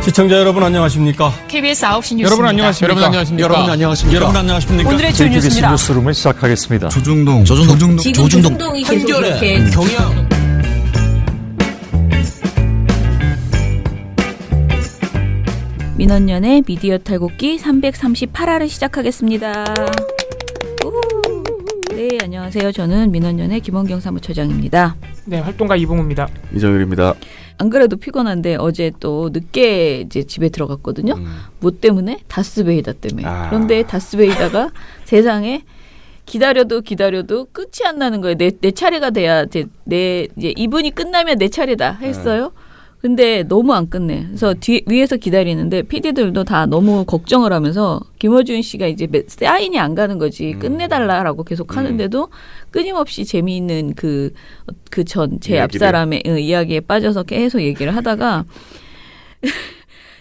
시청자 여러분 안녕하십니까? KBS 9시 뉴스. 여러분 안녕하십니까? 여러분 안녕하십니까? 여러분 안녕하십니까? 여러분 안녕하십니까? 오늘의 주요 KBS 뉴스입니다. 뉴스룸을 시작하겠습니다. 조중동 지금 조중동이 계속 이렇게 경영 민원연의 미디어 탈곡기 338화를 시작하겠습니다. 네, 안녕하세요. 저는 민원연의 김원경 사무처장입니다. 네, 활동가 이봉우입니다. 이정일입니다. 안 그래도 피곤한데 어제 또 늦게 이제 집에 들어갔거든요. 뭐 때문에? 다스베이다 때문에. 그런데 다스베이다가 세상에 기다려도 끝이 안 나는 거예요. 내 차례가 돼야 이제 이분이 끝나면 내 차례다 했어요. 근데 너무 안 끝내. 그래서 위에서 기다리는데 PD들도 다 너무 걱정을 하면서 김어준 씨가 이제 사인이 안 가는 거지. 끝내달라라고 계속 하는데도 끊임없이 재미있는 제 앞사람의 이야기에 빠져서 계속 얘기를 하다가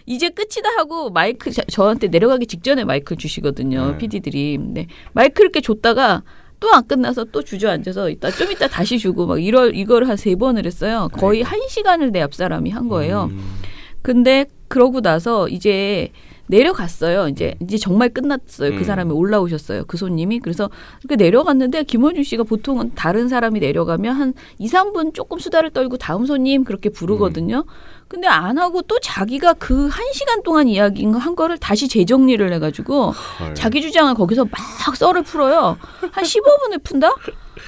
이제 끝이다 하고 마이크 저한테 내려가기 직전에 마이크를 주시거든요. PD들이. 네. 마이크 이렇게 줬다가 또 안 끝나서 또 주저앉아서 좀 이따 다시 주고 막 이걸 한 3번을 했어요. 거의 1시간을 내 앞사람이 한 거예요. 근데 그러고 나서 이제 내려갔어요. 이제 정말 끝났어요. 그 사람이 올라오셨어요. 그 손님이. 그래서 이렇게 내려갔는데 김원준 씨가 보통은 다른 사람이 내려가면 한 2, 3분 조금 수다를 떨고 다음 손님 그렇게 부르거든요. 근데 안 하고 또 자기가 그 1시간 동안 이야기한 거를 다시 재정리를 해가지고 자기 주장을 거기서 막 썰을 풀어요. 한 15분을 푼다?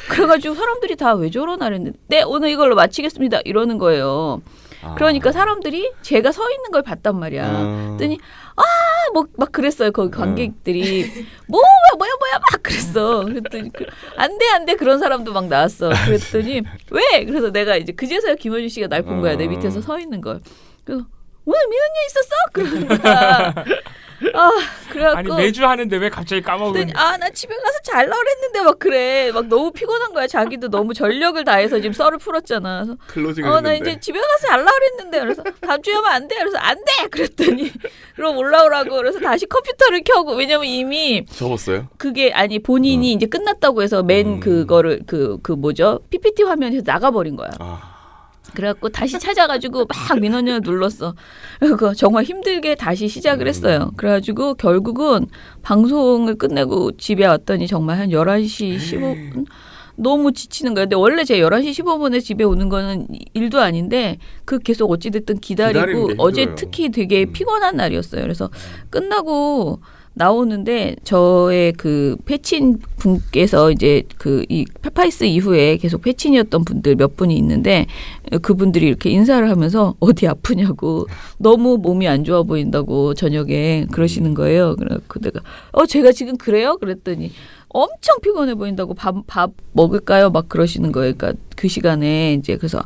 그래가지고 사람들이 다 왜 저러나 그랬는데 네, 오늘 이걸로 마치겠습니다. 이러는 거예요. 그러니까 사람들이 제가 서 있는 걸 봤단 말이야. 그랬더니 막 그랬어요. 거기 관객들이 뭐야 막 그랬어. 그랬더니 안 돼 그런 사람도 막 나왔어. 그랬더니 왜? 그래서 내가 이제 그제서야 김원준 씨가 날 본 거야. 내 밑에서 서 있는 걸. 그래서 오늘 민원연 있었어? 그러는 거야. 그래갖고 아니 매주 하는데 왜 갑자기 까먹은? 나 집에 가서 잘라 그랬는데 막 그래. 막 너무 피곤한 거야. 자기도 너무 전력을 다해서 지금 썰을 풀었잖아. 그래서 클로징을 나 이제 집에 가서 잘라 그랬는데 그래서 다음 주에 하면 안 돼. 그래서 안 돼. 그랬더니 그럼 올라오라고. 그래서 다시 컴퓨터를 켜고 왜냐면 이미 접었어요? 그게 아니 본인이 이제 끝났다고 해서 맨 그거를 뭐죠? PPT 화면에서 나가버린 거야. 그래갖고 다시 찾아가지고 막 민원연을 눌렀어. 그래서 정말 힘들게 다시 시작을 했어요. 그래가지고 결국은 방송을 끝내고 집에 왔더니 정말 한 11시 15분 너무 지치는 거예요. 근데 원래 제 11시 15분에 집에 오는 거는 일도 아닌데 계속 어찌됐든 기다리고 어제 특히 되게 피곤한 날이었어요. 그래서 끝나고 나오는데 저의 그 패친 분께서 이제 이 페파이스 이후에 계속 패친이었던 분들 몇 분이 있는데 그분들이 이렇게 인사를 하면서 어디 아프냐고 너무 몸이 안 좋아 보인다고 저녁에 그러시는 거예요. 그래서 내가 제가 지금 그래요? 그랬더니 엄청 피곤해 보인다고 밥 먹을까요? 막 그러시는 거예요. 그러니까 그 시간에 이제 그래서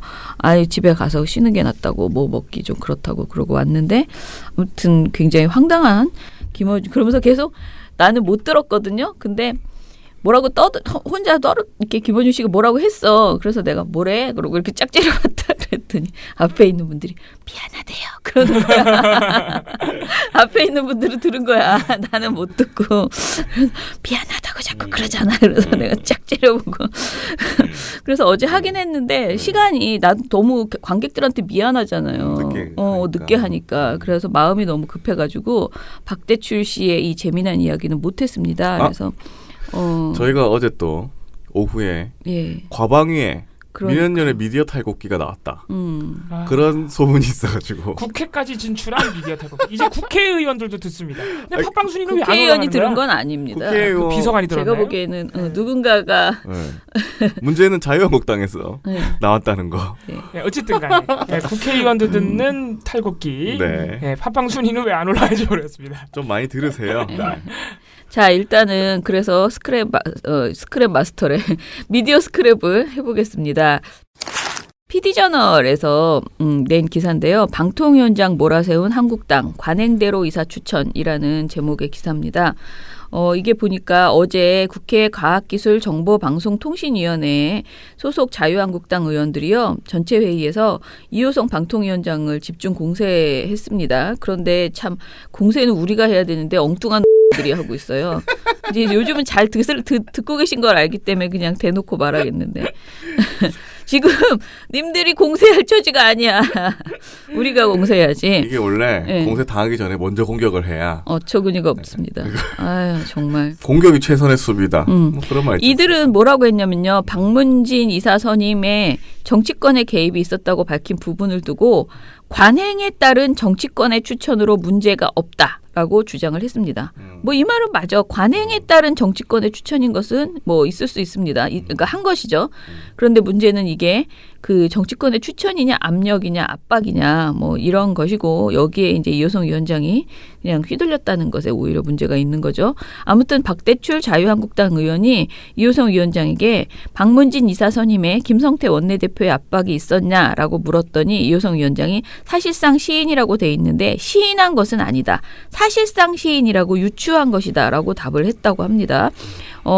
집에 가서 쉬는 게 낫다고 뭐 먹기 좀 그렇다고 그러고 왔는데 아무튼 굉장히 황당한 김어준 그러면서 계속 나는 못 들었거든요. 근데 뭐라고 혼자 이렇게 김어준 씨가 뭐라고 했어. 그래서 내가 뭐래? 그러고 이렇게 짝 째려봤다 그랬더니 앞에 있는 분들이 미안하대요. 그러는 거야. 앞에 있는 분들은 들은 거야. 나는 못 듣고 미안하다고 자꾸 그러잖아. 그래서 내가 짝 째려보고 그래서 어제 하긴 했는데 시간이 난 너무 관객들한테 미안하잖아요. 늦게 하니까. 그래서 마음이 너무 급해가지고 박대출 씨의 이 재미난 이야기는 못했습니다. 그래서 저희가 어제 또 오후에 과방위에 민원연의 미디어 탈곡기가 나왔다. 그런 소문이 있어가지고 국회까지 진출한 미디어 탈곡기. 이제 국회의원들도 듣습니다. 근데 팟빵순위는 왜 안 올라가는 거야? 국회의원이 들은 건 아닙니다. 그 비서관이 들었나요? 제가 보기에는 누군가가 문제는 자유한국당에서 나왔다는 거. 네, 어쨌든 간에 국회의원들 듣는 탈곡기. 팟빵순위는 왜 안 올라가는지 모르겠습니다. 좀 많이 들으세요. 자, 일단은 그래서 스크랩 마스터래 미디어 스크랩을 해보겠습니다. PD저널에서 낸 기사인데요. 방통위원장 몰아세운 한국당 관행대로 이사 추천이라는 제목의 기사입니다. 이게 보니까 어제 국회 과학기술정보방송통신위원회 소속 자유한국당 의원들이요. 전체 회의에서 이호성 방통위원장을 집중 공세했습니다. 그런데 참 공세는 우리가 해야 되는데 엉뚱한 들이 하고 있어요. 이제 요즘은 잘 듣고 계신 걸 알기 때문에 그냥 대놓고 말하겠는데 지금 님들이 공세할 처지가 아니야. 우리가 공세해야지. 이게 원래 공세 당하기 전에 먼저 공격을 해야 어처구니가 없습니다. 아유 정말. 공격이 최선의 수비다. 뭐 그런 말 있죠. 이들은 뭐라고 했냐면요. 박문진 이사 선임의 정치권의 개입이 있었다고 밝힌 부분을 두고 관행에 따른 정치권의 추천으로 문제가 없다라고 주장을 했습니다. 뭐 이 말은 맞아. 관행에 따른 정치권의 추천인 것은 뭐 있을 수 있습니다. 그러니까 한 것이죠. 그런데 문제는 이게 그 정치권의 추천이냐 압력이냐 압박이냐 뭐 이런 것이고 여기에 이제 이효성 위원장이 그냥 휘둘렸다는 것에 오히려 문제가 있는 거죠. 아무튼 박대출 자유한국당 의원이 이효성 위원장에게 박문진 이사 선임에 김성태 원내대표의 압박이 있었냐라고 물었더니 이효성 위원장이 사실상 시인이라고 돼 있는데 시인한 것은 아니다. 사실상 시인이라고 유추한 것이다라고 답을 했다고 합니다.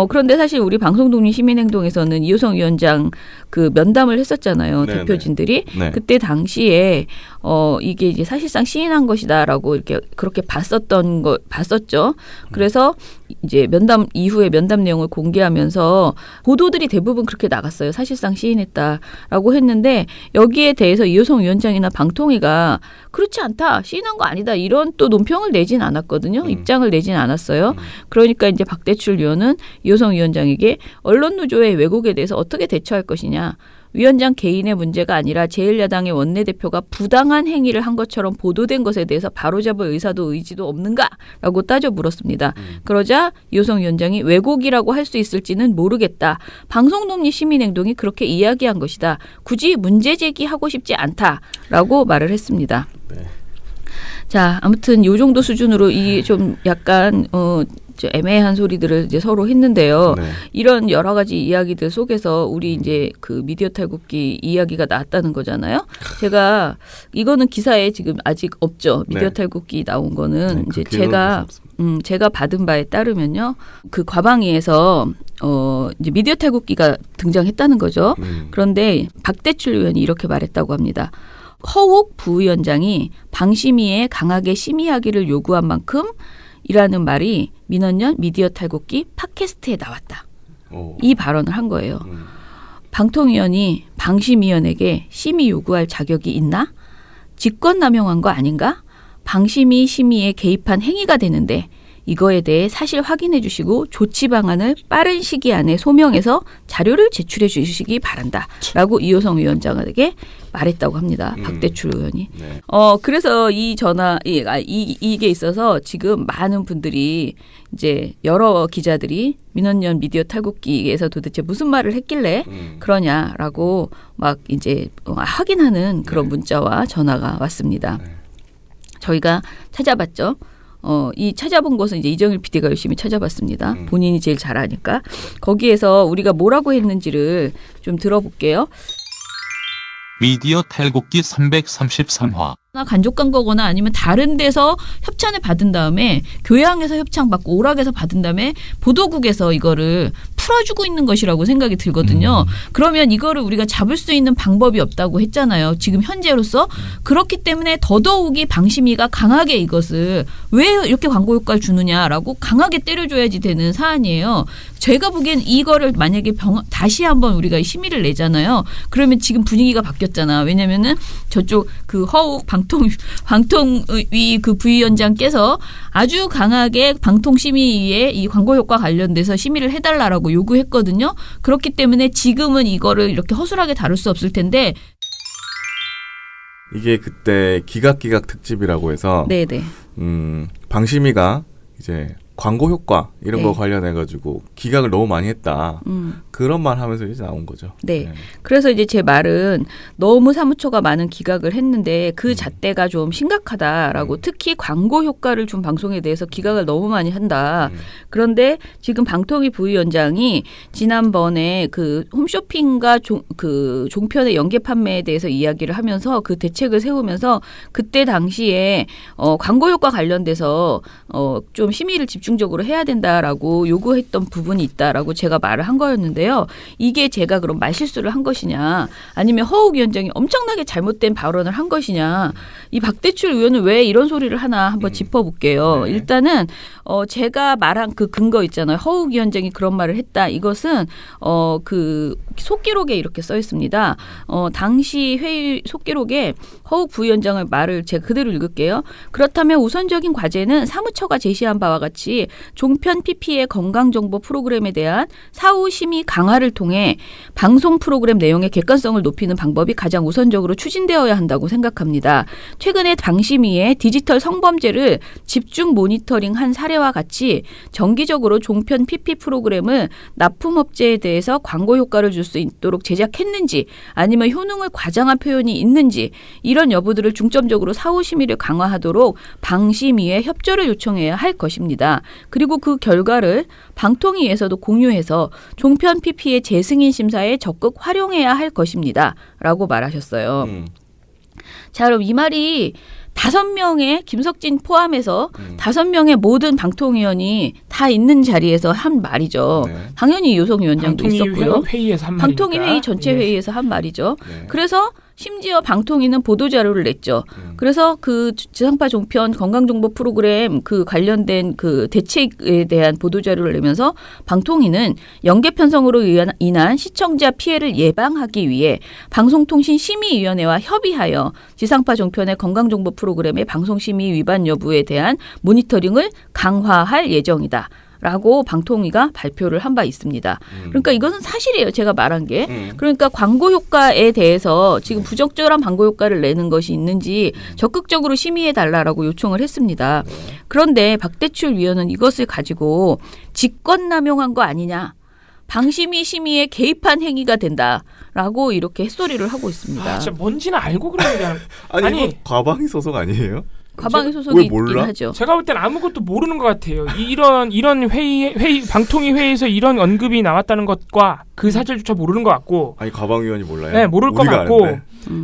그런데 사실 우리 방송독립시민행동에서는 이효성 위원장 그 면담을 했었잖아요. 네네. 대표진들이. 네. 그때 당시에 이게 이제 사실상 시인한 것이다라고 이렇게 그렇게 봤었죠. 그래서 이제 면담 이후에 면담 내용을 공개하면서 보도들이 대부분 그렇게 나갔어요. 사실상 시인했다라고 했는데 여기에 대해서 이효성 위원장이나 방통위가 그렇지 않다. 시인한 거 아니다. 이런 또 논평을 내진 않았거든요. 입장을 내진 않았어요. 그러니까 이제 박대출 위원은 이효성 위원장에게 언론 노조의 왜곡에 대해서 어떻게 대처할 것이냐. 위원장 개인의 문제가 아니라 제1야당의 원내대표가 부당한 행위를 한 것처럼 보도된 것에 대해서 바로잡을 의지도 없는가라고 따져 물었습니다. 그러자 이효성 위원장이 왜곡이라고 할 수 있을지는 모르겠다. 방송독립 시민행동이 그렇게 이야기한 것이다. 굳이 문제 제기하고 싶지 않다라고 말을 했습니다. 네. 자, 아무튼 이 정도 수준으로 이 좀 약간 애매한 소리들을 이제 서로 했는데요. 네. 이런 여러 가지 이야기들 속에서 우리 이제 그 미디어 탈곡기 이야기가 나왔다는 거잖아요. 제가 이거는 기사에 지금 아직 없죠. 미디어 네. 탈곡기 나온 거는 네, 이제 그 제가 받은 바에 따르면요. 그 과방위에서 이제 미디어 탈곡기가 등장했다는 거죠. 그런데 박대출 의원이 이렇게 말했다고 합니다. 허욱 부위원장이 방심위에 강하게 심의하기를 요구한 만큼 이라는 말이 민원연 미디어 탈곡기 팟캐스트에 나왔다. 이 발언을 한 거예요. 방통위원이 방심위원에게 심의 요구할 자격이 있나? 직권남용한 거 아닌가? 방심위 심의에 개입한 행위가 되는데 이거에 대해 사실 확인해 주시고 조치 방안을 빠른 시기 안에 소명해서 자료를 제출해 주시기 바란다. 라고 이효성 위원장에게 말했다고 합니다. 박대출 의원이. 네. 그래서 이게 있어서 지금 많은 분들이 이제 여러 기자들이 민원연 미디어 탈곡기에서 도대체 무슨 말을 했길래 그러냐라고 막 이제 확인하는 그런 문자와 전화가 왔습니다. 저희가 찾아봤죠. 이 찾아본 것은 이제 이정일 PD가 열심히 찾아봤습니다. 본인이 제일 잘 아니까. 거기에서 우리가 뭐라고 했는지를 좀 들어볼게요. 미디어 탈곡기 333화. 간접간 거거나 아니면 다른 데서 협찬을 받은 다음에 교양에서 협찬받고 오락에서 받은 다음에 보도국에서 이거를 풀어주고 있는 것이라고 생각이 들거든요. 그러면 이거를 우리가 잡을 수 있는 방법이 없다고 했잖아요. 지금 현재로서. 그렇기 때문에 더더욱이 방심위가 강하게 이것을 왜 이렇게 광고 효과를 주느냐라고 강하게 때려줘야지 되는 사안이에요. 제가 보기엔 이거를 만약에 다시 한번 우리가 심의를 내잖아요. 그러면 지금 분위기가 바뀌었잖아. 왜냐면은 저쪽 그 허욱 방통위 그 부위원장께서 아주 강하게 방통심의위에 이 광고 효과 관련돼서 심의를 해달라라고 요구했거든요. 그렇기 때문에 지금은 이거를 이렇게 허술하게 다룰 수 없을 텐데. 이게 그때 기각기각 특집이라고 해서 네네. 방심위가 이제 광고 효과 이런 거 관련해가지고 기각을 너무 많이 했다. 그런 말 하면서 이제 나온 거죠. 네. 그래서 이제 제 말은 너무 사무처가 많은 기각을 했는데 그 잣대가 좀 심각하다라고 특히 광고 효과를 준 방송에 대해서 기각을 너무 많이 한다. 그런데 지금 방통위 부위원장이 지난번에 그 홈쇼핑과 그 종편의 연계 판매에 대해서 이야기를 하면서 그 대책을 세우면서 그때 당시에 광고 효과 관련돼서 좀 심의를 집중 집중적으로 해야 된다라고 요구했던 부분이 있다라고 제가 말을 한 거였는데요. 이게 제가 그럼 말실수를 한 것이냐 아니면 허욱 위원장이 엄청나게 잘못된 발언을 한 것이냐 이 박대출 의원은 왜 이런 소리를 하나 한번 짚어볼게요. 네. 일단은 제가 말한 그 근거 있잖아요. 허욱 위원장이 그런 말을 했다. 이것은 그 속기록에 이렇게 써 있습니다. 당시 회의 속기록에 허욱 부위원장의 말을 제가 그대로 읽을게요. 그렇다면 우선적인 과제는 사무처가 제시한 바와 같이 종편 PP의 건강정보 프로그램에 대한 사후 심의 강화를 통해 방송 프로그램 내용의 객관성을 높이는 방법이 가장 우선적으로 추진되어야 한다고 생각합니다. 최근에 당심위의 디지털 성범죄를 집중 모니터링한 사례와 같이 정기적으로 종편 PP 프로그램을 납품업체에 대해서 광고 효과를 줄 수 있도록 제작했는지 아니면 효능을 과장한 표현이 있는지 이런 여부들을 중점적으로 사후 심의를 강화하도록 방심위에 협조를 요청해야 할 것입니다. 그리고 그 결과를 방통위에서도 공유해서 종편 PP의 재승인 심사에 적극 활용해야 할 것입니다. 라고 말하셨어요. 자, 그럼 이 말이 5명의 김석진 포함해서 5명의 모든 방통위원이 다 있는 자리에서 한 말이죠. 네. 당연히 유성 위원장도 있었고요. 회의에서 한 방통위 회의 전체 회의에서 한 말이죠. 네. 그래서 심지어 방통위는 보도자료를 냈죠. 그래서 그 지상파 종편 건강정보 프로그램 그 관련된 그 대책에 대한 보도자료를 내면서 방통위는 연계 편성으로 인한 시청자 피해를 예방하기 위해 방송통신심의위원회와 협의하여 지상파 종편의 건강정보 프로그램의 방송심의 위반 여부에 대한 모니터링을 강화할 예정이다. 라고 방통위가 발표를 한 바 있습니다. 그러니까 이것은 사실이에요. 제가 말한 게. 그러니까 광고 효과에 대해서 지금 부적절한 광고 효과를 내는 것이 있는지 적극적으로 심의해달라고 요청을 했습니다. 그런데 박대출 위원은 이것을 가지고 직권남용한 거 아니냐. 방심위 심의에 개입한 행위가 된다라고 이렇게 햇소리를 하고 있습니다. 진짜 뭔지는 알고 그러는 게 아니 이거 과방위 소송 아니에요? 과방위 소송이 있긴 하죠. 제가 볼 때는 아무것도 모르는 것 같아요. 이런 회의 방통위 회의에서 이런 언급이 나왔다는 것과 그 사실조차 모르는 것 같고. 아니 과방위원이 몰라요? 네, 모를 것 같고.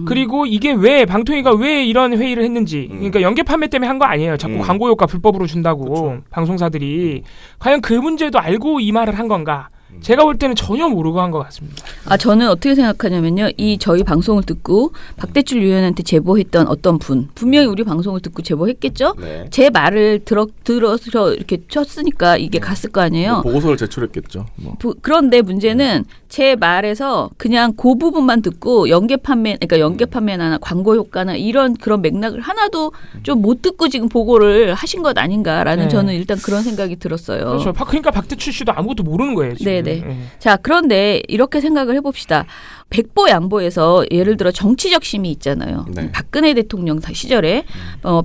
그리고 이게 방통위가 왜 이런 회의를 했는지. 그러니까 연계 판매 때문에 한 거 아니에요. 자꾸 광고 효과 불법으로 준다고. 그쵸. 방송사들이. 과연 그 문제도 알고 이 말을 한 건가. 제가 볼 때는 전혀 모르고 한 것 같습니다. 저는 어떻게 생각하냐면요. 저희 방송을 듣고 박대출 위원한테 제보했던 어떤 분명히 우리 방송을 듣고 제보했겠죠. 네. 제 말을 들어서 이렇게 쳤으니까 이게 갔을 거 아니에요. 보고서를 제출했겠죠. 그런데 문제는 제 말에서 그냥 그 부분만 듣고 연계 판매나 광고 효과나 그런 맥락을 하나도 좀 못 듣고 지금 보고를 하신 것 아닌가라는 저는 일단 그런 생각이 들었어요. 그렇죠. 그러니까 박대출 씨도 아무것도 모르는 거예요. 지금. 네네. 자, 그런데 이렇게 생각을 해봅시다. 백보 양보에서 예를 들어 정치적 심의 있잖아요. 네. 박근혜 대통령 시절에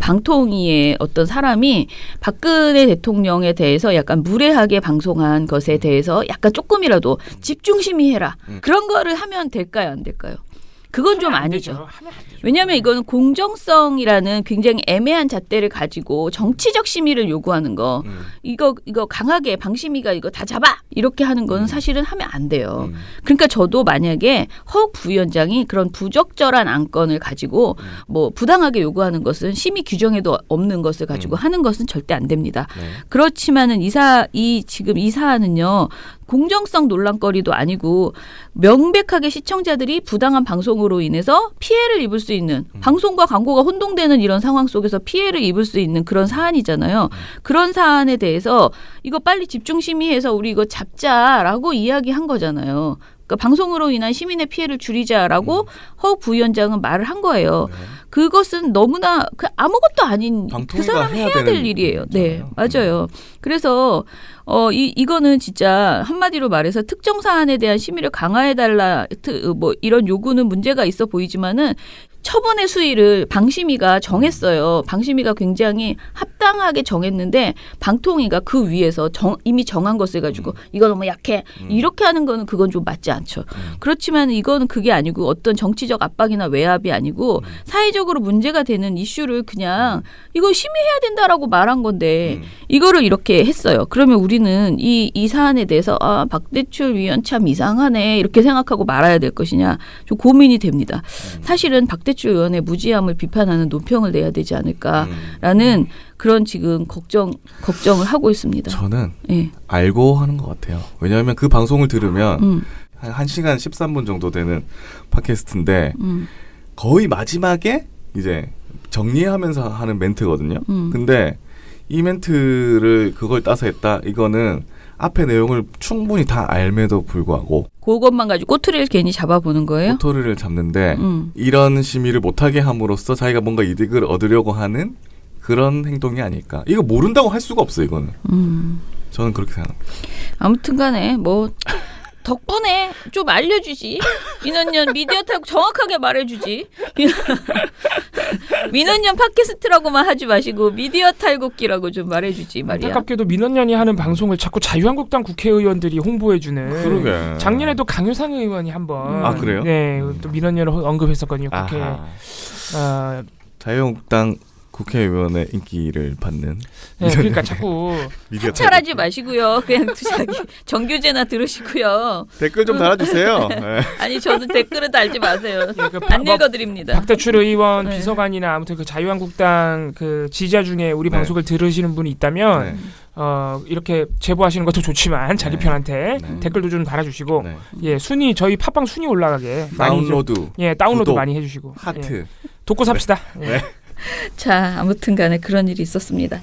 방통위의 어떤 사람이 박근혜 대통령에 대해서 약간 무례하게 방송한 것에 대해서 약간 조금이라도 집중 심의해라. 그런 거를 하면 될까요? 안 될까요? 그건 좀 아니죠. 왜냐하면 이거는 공정성이라는 굉장히 애매한 잣대를 가지고 정치적 심의를 요구하는 거. 이거 강하게 방심위가 이거 다 잡아! 이렇게 하는 건 사실은 하면 안 돼요. 그러니까 저도 만약에 허욱 부위원장이 그런 부적절한 안건을 가지고 부당하게 요구하는 것은 심의 규정에도 없는 것을 가지고 하는 것은 절대 안 됩니다. 그렇지만은 지금 이 사안은요. 공정성 논란거리도 아니고 명백하게 시청자들이 부당한 방송으로 인해서 피해를 입을 수 있는 방송과 광고가 혼동되는 이런 상황 속에서 피해를 입을 수 있는 그런 사안이잖아요. 그런 사안에 대해서 이거 빨리 집중 심의해서 우리 이거 잡자라고 이야기한 거잖아요. 그러니까 방송으로 인한 시민의 피해를 줄이자라고 허욱 부위원장은 말을 한 거예요. 그것은 너무나 아무것도 아닌 그 사람 해야 될 일이에요. 네, 맞아요. 그래서 이거는 진짜 한마디로 말해서 특정 사안에 대한 심의를 강화해달라 이런 요구는 문제가 있어 보이지만은 처분의 수위를 방심위가 정했어요. 방심위가 굉장히 합당하게 정했는데 방통위가 그 위에서 이미 정한 것을 가지고 이거 너무 약해. 이렇게 하는 거는 그건 좀 맞지 않죠. 그렇지만 이거는 그게 아니고 어떤 정치적 압박이나 외압이 아니고 사회적 정치적으로 문제가 되는 이슈를 그냥 이거 심의해야 된다라고 말한 건데 이거를 이렇게 했어요. 그러면 우리는 이 사안에 대해서 박대출 위원 참 이상하네 이렇게 생각하고 말아야 될 것이냐 좀 고민이 됩니다. 사실은 박대출 의원의 무지함을 비판하는 논평을 내야 되지 않을까라는 그런 지금 걱정을 하고 있습니다. 저는 알고 하는 것 같아요. 왜냐하면 그 방송을 들으면 한 1시간 13분 정도 되는 팟캐스트인데 거의 마지막에 이제 정리하면서 하는 멘트거든요. 근데 이 멘트를 그걸 따서 했다. 이거는 앞에 내용을 충분히 다 알매도 불구하고 그것만 가지고 꼬투리를 괜히 잡아보는 거예요? 꼬투리를 잡는데 이런 심의를 못하게 함으로써 자기가 뭔가 이득을 얻으려고 하는 그런 행동이 아닐까. 이거 모른다고 할 수가 없어요. 이거는. 저는 그렇게 생각합니다. 아무튼 간에 뭐 덕분에 좀 알려주지. 민원연 미디어 탈곡 정확하게 말해주지. 민원연 팟캐스트라고만 하지 마시고 미디어 탈곡기라고 좀 말해주지 말이야. 안타깝게도 민원연이 하는 방송을 자꾸 자유한국당 국회의원들이 홍보해주는. 그러게. 작년에도 강효상 의원이 한번 그래요? 네, 또 민원연을 언급했었거든요. 국회. 자유한국당 국회의원의 인기를 받는. 네, 그러니까 자꾸 사찰하지 마시고요. 그냥 자기 정규제나 들으시고요. 댓글 좀 달아주세요. 네. 아니 저도 댓글은 달지 마세요. 안 읽어드립니다. 박대출 의원 비서관이나 아무튼 그 자유한국당 그 지지자 중에 우리 방송을 들으시는 분이 있다면 이렇게 제보하시는 것도 좋지만 자기 편한테 댓글도 좀 달아주시고 순위 저희 팟빵 순위 올라가게 다운로드 많이 다운로드 구독, 많이 해주시고 하트 돕고 삽시다. 네. 자, 아무튼 간에 그런 일이 있었습니다.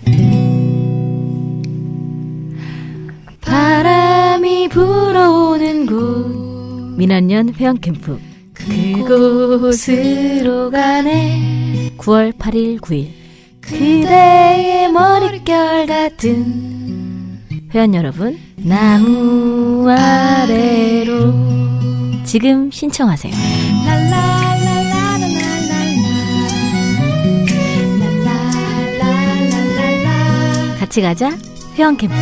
바람이 불어오는 곳 민원연 회원캠프 그곳으로 가네 9월 8일 9일 그대의 머릿결 같은 회원 여러분 나무 아래로 지금 신청하세요. 같이 가자 회원 캠프.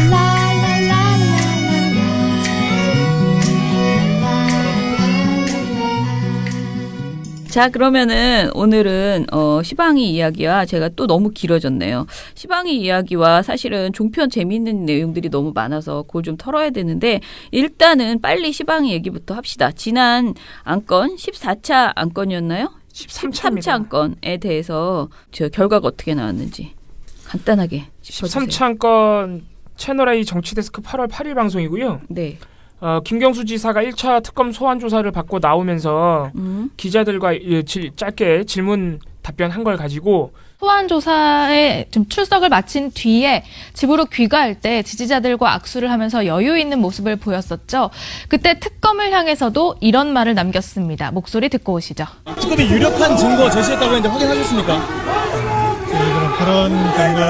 자, 그러면은 오늘은 시방이 이야기와 제가 또 너무 길어졌네요. 시방이 이야기와 사실은 종편 재미있는 내용들이 너무 많아서 그걸 좀 털어야 되는데 일단은 빨리 시방이 얘기부터 합시다. 지난 안건 14차 안건이었나요? 13차 안건에 대해서 저 결과가 어떻게 나왔는지 간단하게 짚어주세요. 13차 안건 채널A 정치데스크 8월 8일 방송이고요. 네. 김경수 지사가 1차 특검 소환 조사를 받고 나오면서 기자들과 짧게 질문 답변한 걸 가지고 소환 조사에 좀 출석을 마친 뒤에 집으로 귀가할 때 지지자들과 악수를 하면서 여유 있는 모습을 보였었죠. 그때 특검을 향해서도 이런 말을 남겼습니다. 목소리 듣고 오시죠. 특검이 유력한 증거 제시했다고 했는데 확인하셨습니까? 저희들은 그런 증거,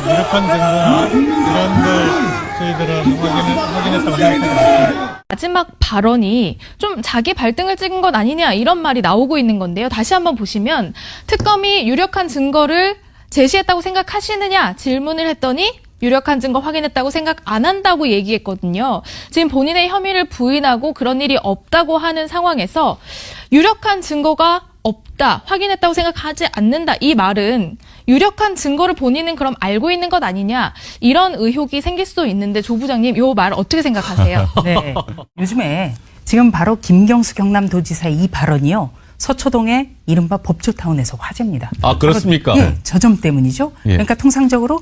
유력한 증거나 이런 걸 저희들은 확인했다고 생각합니다. 마지막 발언이 좀 자기 발등을 찍은 것 아니냐 이런 말이 나오고 있는 건데요. 다시 한번 보시면 특검이 유력한 증거를 제시했다고 생각하시느냐 질문을 했더니 유력한 증거 확인했다고 생각 안 한다고 얘기했거든요. 지금 본인의 혐의를 부인하고 그런 일이 없다고 하는 상황에서 유력한 증거가 없다, 확인했다고 생각하지 않는다. 이 말은 유력한 증거를 본인은 그럼 알고 있는 것 아니냐 이런 의혹이 생길 수도 있는데 조 부장님 이 말 어떻게 생각하세요? 네, 요즘에 지금 바로 김경수 경남도지사의 이 발언이요. 서초동의 이른바 법조타운에서 화제입니다. 아, 그렇습니까? 바로, 저 점 때문이죠. 그러니까 통상적으로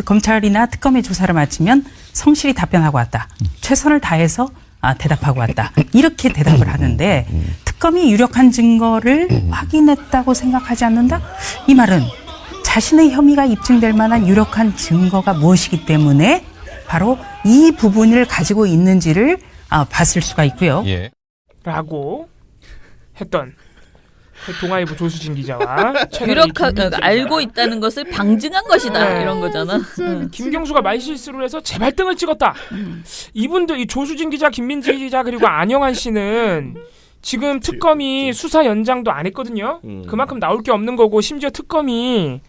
검찰이나 특검의 조사를 마치면 성실히 답변하고 왔다. 최선을 다해서 대답하고 왔다. 이렇게 대답을 하는데 특검이 유력한 증거를 확인했다고 생각하지 않는다? 이 말은 자신의 혐의가 입증될 만한 유력한 증거가 무엇이기 때문에 바로 이 부분을 가지고 있는지를 봤을 수가 있고요. 예. 라고 했던 동아일보 조수진 기자와 알고 있다는 것을 방증한 것이다 이런 거잖아. 김경수가 말실수를 해서 제 발등을 찍었다. 이분들 이 조수진 기자, 김민지 기자 그리고 안영환 씨는 지금 특검이 수사 연장도 안 했거든요. 그만큼 나올 게 없는 거고 심지어 특검이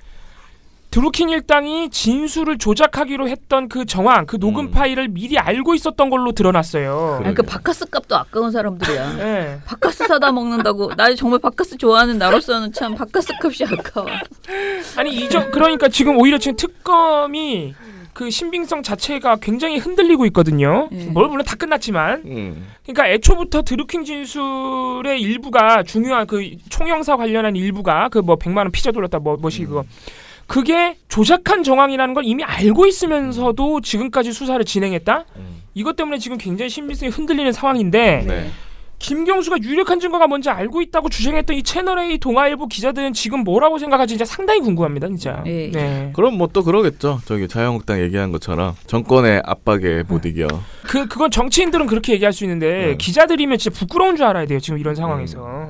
드루킹 일당이 진술을 조작하기로 했던 그 정황, 그 녹음 파일을 미리 알고 있었던 걸로 드러났어요. 그 바카스 값도 아까운 사람들이야. 네. 바카스 사다 먹는다고. 나 정말 바카스 좋아하는 나로서는 참 바카스 값이 아까워. 아니 그러니까 지금 오히려 지금 특검이 그 신빙성 자체가 굉장히 흔들리고 있거든요. 물론 다 끝났지만. 그러니까 애초부터 드루킹 진술의 일부가 중요한 그 총영사 관련한 일부가 그 뭐 100만 원 피자 돌렸다 뭐시 그거. 그게 조작한 정황이라는 걸 이미 알고 있으면서도 지금까지 수사를 진행했다? 이것 때문에 지금 굉장히 신빙성이 흔들리는 상황인데 네. 김경수가 유력한 증거가 뭔지 알고 있다고 주장했던 이 채널A 동아일보 기자들은 지금 뭐라고 생각하지 진짜 상당히 궁금합니다. 진짜. 네. 네. 그럼 뭐 또 그러겠죠. 저기 자유한국당 얘기한 것처럼 정권의 압박에 못 이겨. 그건 정치인들은 그렇게 얘기할 수 있는데 기자들이면 진짜 부끄러운 줄 알아야 돼요. 지금 이런 상황에서.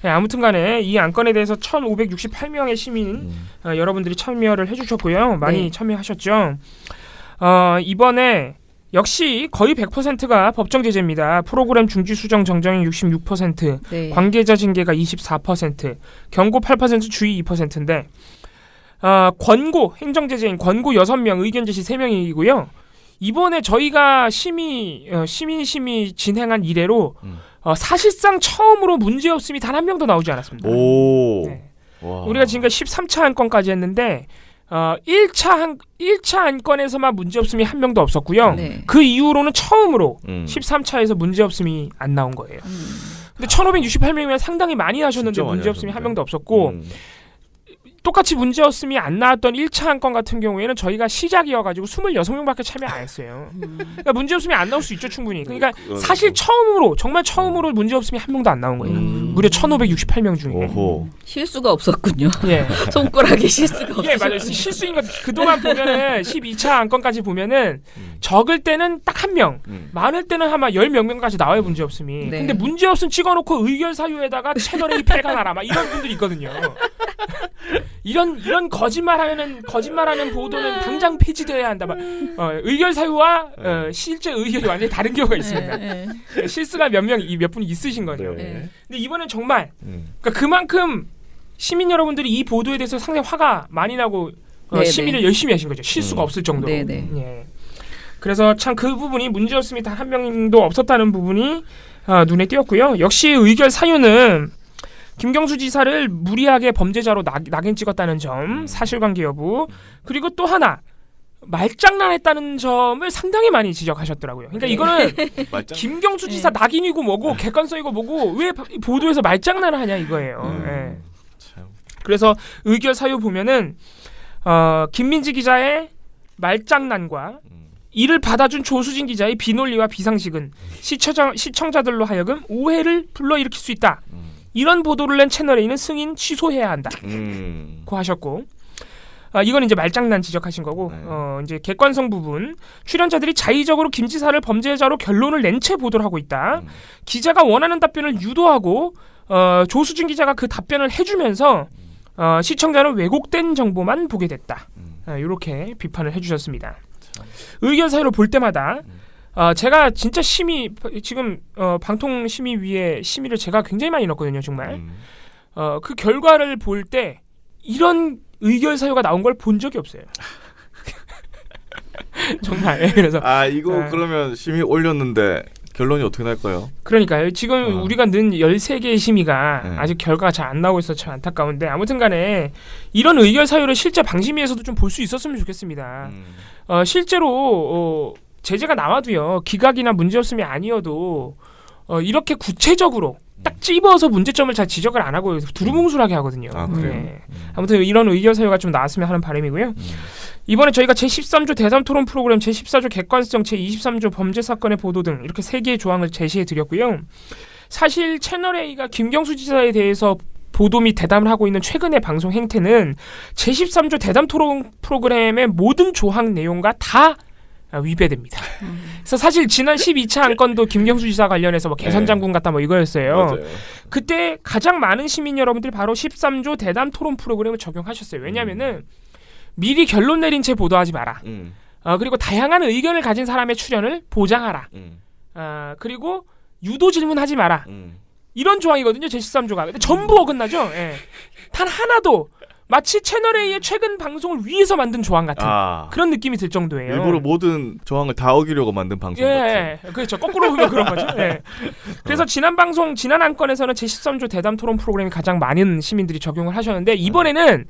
네, 아무튼 간에 이 안건에 대해서 1568명의 시민 여러분들이 참여를 해주셨고요. 많이 참여하셨죠. 이번에 역시 거의 100%가 법정 제재입니다. 프로그램 중지 수정 정정이 66%, 관계자 징계가 24%, 경고 8%, 주의 2%인데 권고, 행정제재인 권고 6명, 의견 제시 3명이고요. 이번에 저희가 시민심의 진행한 이래로 사실상 처음으로 문제없음이 단 한 명도 나오지 않았습니다. 오. 네. 우리가 지금까지 13차 안건까지 했는데 1차 안건에서만 문제없음이 한 명도 없었고요. 네. 그 이후로는 처음으로 13차에서 문제없음이 안 나온 거예요. 근데 1568명이면 상당히 많이 하셨는데 문제없음이 한 명도 없었고 똑같이 문제없음이 안 나왔던 1차 안건 같은 경우에는 저희가 시작이어가지고 26명밖에 참여 안 했어요. 그러니까 문제없음이 안 나올 수 있죠, 충분히. 그러니까 사실 정말 처음으로 문제없음이 한 명도 안 나온 거예요. 무려 1568명 중에. 오호. 실수가 없었군요. 예. 손가락에 실수가 없었어요. 예, 맞아요. 실수인 거 그동안 보면은 12차 안건까지 보면은 적을 때는 딱 한 명, 많을 때는 아마 10몇 명까지 나와요, 문제없음이. 네. 근데 문제없음 찍어놓고 의결 사유에다가 채널A 패가 나라 막 이런 분들이 있거든요. 이런 거짓말하는 보도는 당장 폐지되어야 한다. 막 의결 사유와 실제 의결이 완전히 다른 경우가 있습니다. 실수가 몇 분이 있으신 거죠. 근데 이번엔 정말 그러니까 그만큼 시민 여러분들이 이 보도에 대해서 상당히 화가 많이 나고 시민을 열심히 하신 거죠. 실수가 없을 정도로. 예. 그래서 참 그 부분이 문제였음이 단 한 명도 없었다는 부분이 눈에 띄었고요. 역시 의결 사유는 김경수 지사를 무리하게 범죄자로 낙인 찍었다는 점, 사실관계 여부, 그리고 또 하나 말장난했다는 점을 상당히 많이 지적하셨더라고요. 그러니까 이거는 김경수 지사 낙인이고 뭐고 객관성이고 뭐고 왜 보도에서 말장난을 하냐 이거예요. 예. 그래서 의결 사유 보면은 김민지 기자의 말장난과 이를 받아준 조수진 기자의 비논리와 비상식은 시청자들로 하여금 오해를 불러일으킬 수 있다. 이런 보도를 낸 채널A는 승인 취소해야 한다. 고 하셨고 이건 이제 말장난 지적하신 거고 이제 객관성 부분 출연자들이 자의적으로 김 지사를 범죄자로 결론을 낸 채 보도를 하고 있다. 기자가 원하는 답변을 유도하고 조수진 기자가 그 답변을 해주면서 시청자는 왜곡된 정보만 보게 됐다. 이렇게 비판을 해주셨습니다. 의견 사유를 볼 때마다 제가 진짜 지금 방통심의위에 심의를 제가 굉장히 많이 넣었거든요, 정말. 그 결과를 볼 때 이런 의결 사유가 나온 걸 본 적이 없어요. 정말. 그래서 이거 그러면 심의 올렸는데 결론이 어떻게 날까요? 그러니까요. 지금 우리가 는 13개의 심의가 아직 결과가 잘 안 나오고 있어서 참 안타까운데 아무튼 간에 이런 의결 사유를 실제 방심위에서도 좀 볼 수 있었으면 좋겠습니다. 실제로 제재가 나와도요. 기각이나 문제없음이 아니어도 이렇게 구체적으로 딱 찝어서 문제점을 잘 지적을 안 하고 두루뭉술하게 하거든요. 그래요? 네. 아무튼 이런 의결 사유가 좀 나왔으면 하는 바람이고요. 이번에 저희가 제13조 대담 토론 프로그램, 제14조 객관성, 제23조 범죄 사건의 보도 등 이렇게 3개의 조항을 제시해 드렸고요. 사실 채널A가 김경수 지사에 대해서 보도 및 대담을 하고 있는 최근의 방송 행태는 제13조 대담 토론 프로그램의 모든 조항 내용과 다 위배됩니다. 그래서 사실 지난 12차 안건도 김경수 지사 관련해서 뭐 개선 장군 같다 뭐 이거였어요. 맞아요. 그때 가장 많은 시민 여러분들이 바로 13조 대담 토론 프로그램을 적용하셨어요. 왜냐하면은 미리 결론 내린 채 보도하지 마라. 그리고 다양한 의견을 가진 사람의 출연을 보장하라. 그리고 유도 질문하지 마라. 이런 조항이거든요. 제13조가. 근데 전부 어긋나죠. 예. 단 하나도 마치 채널A의 최근 방송을 위해서 만든 조항 같은 그런 느낌이 들 정도예요. 일부러 모든 조항을 다 어기려고 만든 방송 같은. 그렇죠. 거꾸로 보면 그런 거죠. 예. 그래서 지난 안건에서는 제13조 대담 토론 프로그램이 가장 많은 시민들이 적용을 하셨는데 이번에는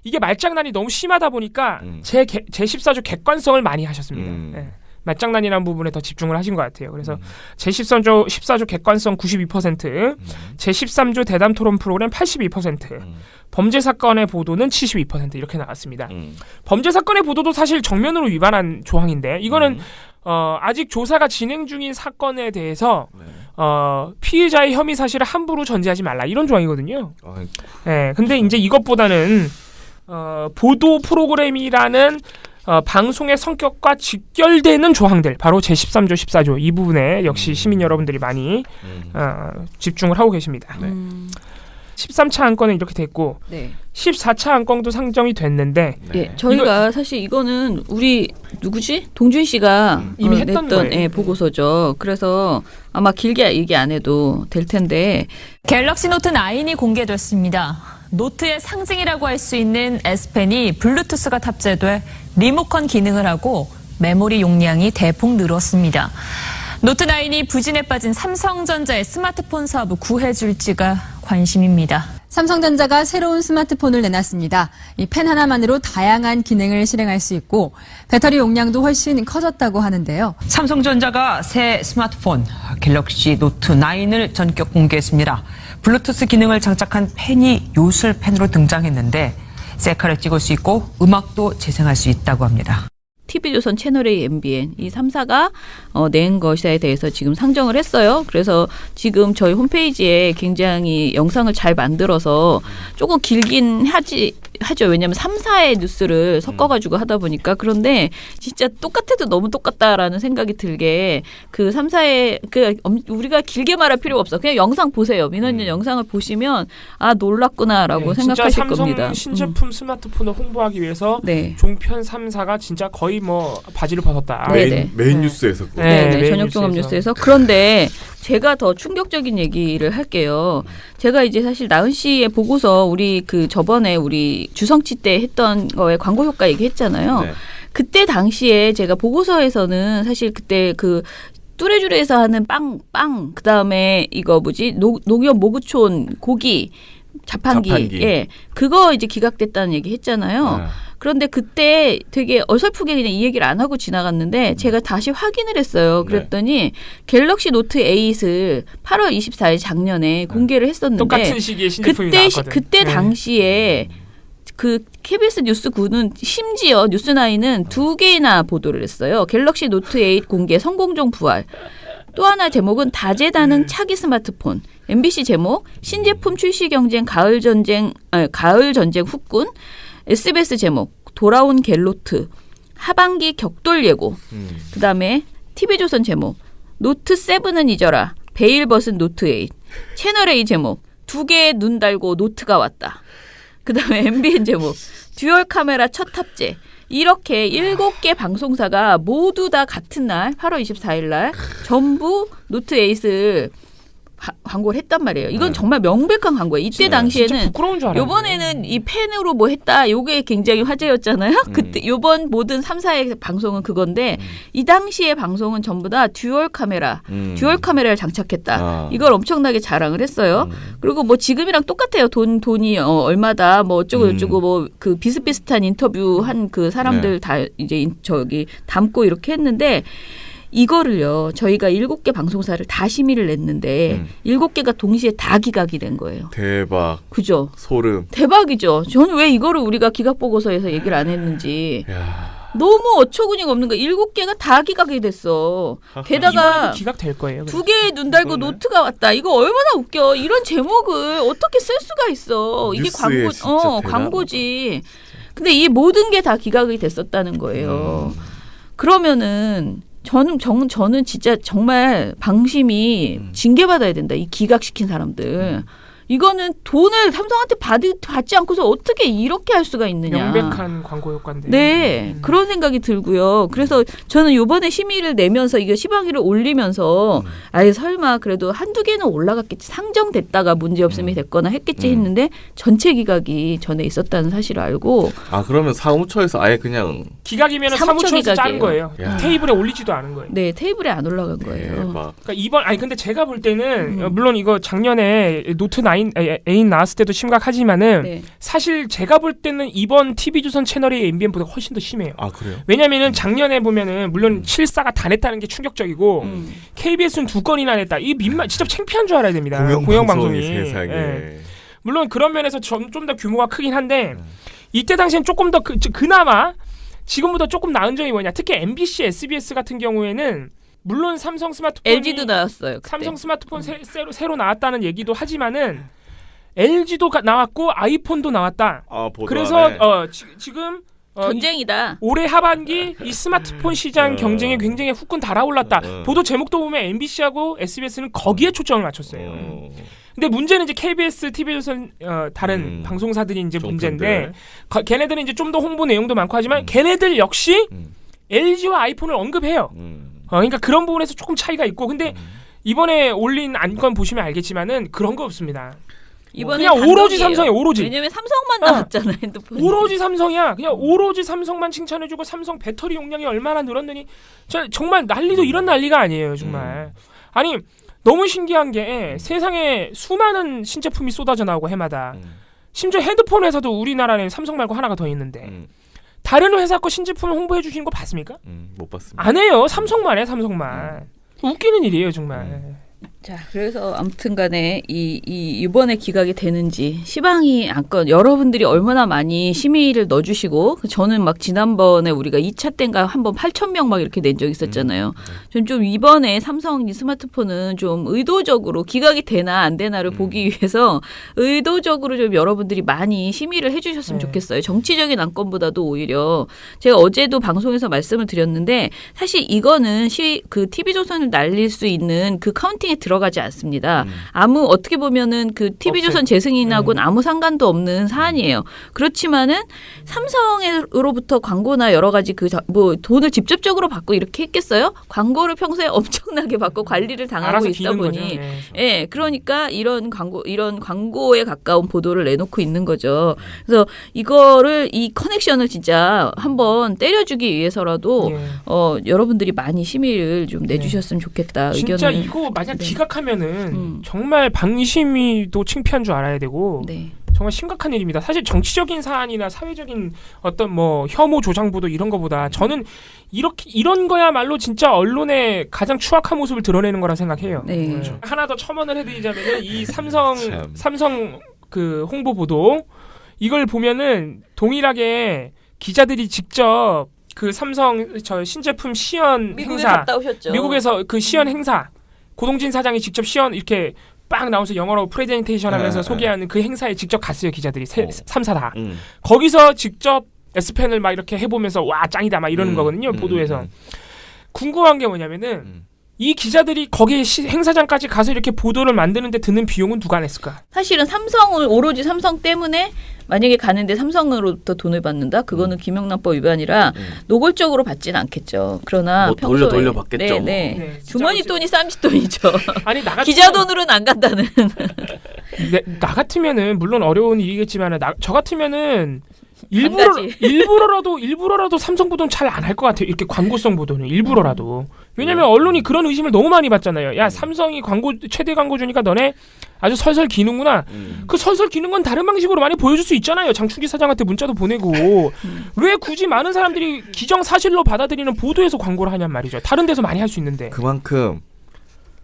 이게 말장난이 너무 심하다 보니까 제14조 객관성을 많이 하셨습니다. 예. 말장난이라는 부분에 더 집중을 하신 것 같아요. 그래서 제14조 객관성 92%, 제13조 대담 토론 프로그램 82%, 범죄 사건의 보도는 72% 이렇게 나왔습니다. 범죄 사건의 보도도 사실 정면으로 위반한 조항인데 이거는 아직 조사가 진행 중인 사건에 대해서 피의자의 혐의 사실을 함부로 전제하지 말라 이런 조항이거든요. 네, 근데 이제 이것보다는 보도 프로그램이라는 방송의 성격과 직결되는 조항들 바로 제13조 14조 이 부분에 역시 시민 여러분들이 많이 집중을 하고 계십니다. 13차 안건은 이렇게 됐고 14차 안건도 상정이 됐는데 저희가 사실 이거는 우리 누구지? 동준 씨가 이미 했던 거예요. 보고서죠. 그래서 아마 길게 얘기 안 해도 될 텐데 갤럭시 노트 9이 공개됐습니다. 노트의 상징이라고 할 수 있는 S펜이 블루투스가 탑재돼 리모컨 기능을 하고 메모리 용량이 대폭 늘었습니다. 노트 9이 부진에 빠진 삼성전자의 스마트폰 사업을 구해줄지가 관심입니다. 삼성전자가 새로운 스마트폰을 내놨습니다. 이 펜 하나만으로 다양한 기능을 실행할 수 있고 배터리 용량도 훨씬 커졌다고 하는데요. 삼성전자가 새 스마트폰 갤럭시 노트 9을 전격 공개했습니다. 블루투스 기능을 장착한 펜이 요술 펜으로 등장했는데 셀카를 찍을 수 있고 음악도 재생할 수 있다고 합니다. TV조선 채널A, MBN 이 3사가 낸 것에 대해서 지금 상정을 했어요. 그래서 지금 저희 홈페이지에 굉장히 영상을 잘 만들어서 조금 길긴 하죠. 왜냐하면 3사의 뉴스를 섞어가지고 하다 보니까. 그런데 진짜 똑같아도 너무 똑같다라는 생각이 들게 그 3사의 우리가 길게 말할 필요가 없어. 그냥 영상 보세요. 민원연 영상을 보시면 아 놀랐구나라고 생각하실 겁니다. 삼성 신제품 스마트폰을 홍보하기 위해서 종편 3사가 진짜 거의 뭐 바지를 벗었다. 메인 뉴스에서. 저녁 종합 뉴스에서. 그런데 제가 더 충격적인 얘기를 할게요. 제가 이제 사실 나은 씨의 보고서 우리 저번에 우리 주성치 때 했던 거에 광고 효과 얘기했잖아요. 그때 당시에 제가 보고서에서는 사실 그때 뚜레쥬르에서 하는 빵 그다음에 이거 농협 모구촌 고기 자판기. 그거 이제 기각됐다는 얘기 했잖아요. 그런데 그때 되게 어설프게 그냥 이 얘기를 안 하고 지나갔는데 제가 다시 확인을 했어요. 그랬더니 갤럭시 노트 8을 8월 24일 작년에 공개를 했었는데 똑같은 시기에 신제품이 나왔거든. 그때 당시에 KBS 뉴스9는 심지어 뉴스9은 2개나 보도를 했어요. 갤럭시 노트 8 공개 성공적 부활. 또 하나 제목은 다재다능 차기 스마트폰. MBC 제목 신제품 출시 경쟁 가을 전쟁 후군. SBS 제목 돌아온 갤노트 하반기 격돌 예고. 그다음에 TV조선 제목 노트 7은 잊어라 베일 벗은 노트 8. 채널A 제목 2개의 눈 달고 노트가 왔다. 그다음에 MBN 제목 듀얼 카메라 첫 탑재. 이렇게 7개 방송사가 모두 다 같은 날 8월 24일 날 전부 노트 8을 광고를 했단 말이에요. 이건 정말 명백한 광고예요. 이때 당시에는 요번에는 이 펜으로 뭐 했다. 요게 굉장히 화제였잖아요. 그때 요번 모든 3사의 방송은 그건데 이 당시의 방송은 전부 다 듀얼 카메라를 장착했다. 이걸 엄청나게 자랑을 했어요. 그리고 뭐 지금이랑 똑같아요. 돈이 얼마다 뭐 어쩌고 저쩌고 뭐 비슷비슷한 인터뷰 한 사람들 다 이제 담고 이렇게 했는데 이거를요, 저희가 7개 방송사를 다 심의를 냈는데 7개가 동시에 다 기각이 된 거예요. 대박. 그죠? 소름. 대박이죠. 저는 왜 이거를 우리가 기각 보고서에서 얘기를 안 했는지. 너무 어처구니가 없는 거야. 7개가 다 기각이 됐어. 게다가 기각될 거예요. 2개의 눈 달고 노트가 왔다. 이거 얼마나 웃겨. 이런 제목을 어떻게 쓸 수가 있어. 이게 광고지. 근데 이 모든 게 다 기각이 됐었다는 거예요. 그러면은 저는 진짜 정말 방심이 징계받아야 된다. 이 기각시킨 사람들. 이거는 돈을 삼성한테 받지 않고서 어떻게 이렇게 할 수가 있느냐. 명백한 광고 효과인데. 네, 그런 생각이 들고요. 그래서 저는 이번에 심의를 내면서 이거 시방위를 올리면서 아예 설마 그래도 한두 개는 올라갔겠지. 상정됐다가 문제없음이 됐거나 했겠지 했는데 전체 기각이 전에 있었다는 사실을 알고. 아, 그러면 사무처에서 아예 그냥 기각이면 사무처에서 짠 거예요. 야. 테이블에 올리지도 않은 거예요. 네, 테이블에 안 올라간 거예요. 그러니까 이번 근데 제가 볼 때는 물론 이거 작년에 노트 8 나왔을 때도 심각하지만은 네. 사실 제가 볼 때는 이번 TV조선 채널의 MBN보다 훨씬 더 심해요. 아, 그래요? 왜냐면은 작년에 보면은 물론 실사가 다 냈다는 게 충격적이고 KBS는 2건이나 냈다. 이 진짜 창피한 줄 알아야 됩니다. 공영방송이. 세상에. 예. 물론 그런 면에서 좀 더 규모가 크긴 한데 이때 당시엔 조금 더 그나마 지금보다 조금 나은 점이 뭐냐. 특히 MBC, SBS 같은 경우에는 물론 삼성 스마트폰이 LG도 나왔어요. 그때. 삼성 스마트폰 새로 나왔다는 얘기도 하지만은 LG도 나왔고 아이폰도 나왔다. 그래서 지금 전쟁이다. 올해 하반기 이 스마트폰 시장 경쟁에 굉장히 후끈 달아올랐다. 보도 제목도 보면 MBC하고 SBS는 거기에 초점을 맞췄어요. 근데 문제는 이제 KBS, TV조선 다른 방송사들이 이제 문제인데 걔네들은 이제 좀 더 홍보 내용도 많고 하지만 걔네들 역시 LG와 아이폰을 언급해요. 그러니까 그런 부분에서 조금 차이가 있고 근데 이번에 올린 안건 보시면 알겠지만은 그런 거 없습니다. 이번에 그냥 오로지 단독이에요. 삼성이야. 오로지. 왜냐면 삼성만 나왔잖아 핸드폰. 오로지 삼성이야. 그냥 오로지 삼성만 칭찬해주고 삼성 배터리 용량이 얼마나 늘었느니 정말 난리도 이런 난리가 아니에요. 정말. 아니 너무 신기한 게 세상에 수많은 신제품이 쏟아져 나오고 해마다 심지어 핸드폰 회사도 우리나라는 삼성 말고 하나가 더 있는데 다른 회사 거 신제품을 홍보해 주시는 거 봤습니까? 못 봤습니다. 안 해요. 삼성만 해. 삼성만. 웃기는 일이에요 정말. 자, 그래서 아무튼간에 이번에 기각이 되는지 시방위 안건 여러분들이 얼마나 많이 심의를 넣어주시고 저는 막 지난번에 우리가 2차 때인가 한번 8,000명 막 이렇게 낸 적 있었잖아요. 좀 이번에 삼성 스마트폰은 좀 의도적으로 기각이 되나 안 되나를 보기 위해서 의도적으로 좀 여러분들이 많이 심의를 해주셨으면 좋겠어요. 정치적인 안건보다도 오히려 제가 어제도 방송에서 말씀을 드렸는데 사실 이거는 그 TV조선을 날릴 수 있는 그 카운팅에 들어가지 않습니다. 어떻게 보면은 그 TV조선 재승인하고는 아무 상관도 없는 사안이에요. 그렇지만은 삼성으로부터 광고나 여러 가지 돈을 직접적으로 받고 이렇게 했겠어요? 광고를 평소에 엄청나게 받고 관리를 당하고 있다 보니, 예, 그러니까 이런 광고에 가까운 보도를 내놓고 있는 거죠. 그래서 이 커넥션을 진짜 한번 때려주기 위해서라도 여러분들이 많이 심의를 좀 내주셨으면 좋겠다. 진짜 의견을. 이거 만약 기각하면은 정말 방심위도 창피한 줄 알아야 되고 정말 심각한 일입니다. 사실 정치적인 사안이나 사회적인 어떤 혐오 조장 보도 이런 거보다 저는 이런 거야말로 진짜 언론의 가장 추악한 모습을 드러내는 거라 생각해요. 네. 하나 더 첨언을 해드리자면은 이 삼성 그 홍보 보도 이걸 보면은 동일하게 기자들이 직접 그 삼성 신제품 시연 미국에 행사 갔다 오셨죠. 미국에서 그 시연 행사 고동진 사장이 직접 시연 이렇게 빵 나오면서 영어로 프레젠테이션 하면서 소개하는 그 행사에 직접 갔어요. 기자들이 3사 다. 거기서 직접 S펜을 막 이렇게 해보면서 와 짱이다 막 이러는 거거든요. 보도에서. 궁금한 게 뭐냐면은 이 기자들이 거기 행사장까지 가서 이렇게 보도를 만드는데 드는 비용은 누가 냈을까? 사실은 오로지 삼성 때문에 만약에 가는데 삼성으로부터 돈을 받는다? 그거는 김영란법 위반이라 노골적으로 받지는 않겠죠. 그러나 평소에 돌려 받겠죠. 네. 주머니 돈이 쌈짓돈이죠. 아니 기자 돈으로는 안 간다는. 나 같으면은 물론 어려운 일이겠지만 저 같으면은 일부러라도 삼성 보도는 잘 안 할 것 같아요. 이렇게 광고성 보도는 일부러라도. 왜냐면 언론이 그런 의심을 너무 많이 받잖아요. 야 삼성이 최대 광고주니까 너네 아주 설설 기는구나. 그 설설 기는 건 다른 방식으로 많이 보여줄 수 있잖아요. 장충기 사장한테 문자도 보내고. 왜 굳이 많은 사람들이 기정사실로 받아들이는 보도에서 광고를 하냔 말이죠. 다른 데서 많이 할 수 있는데. 그만큼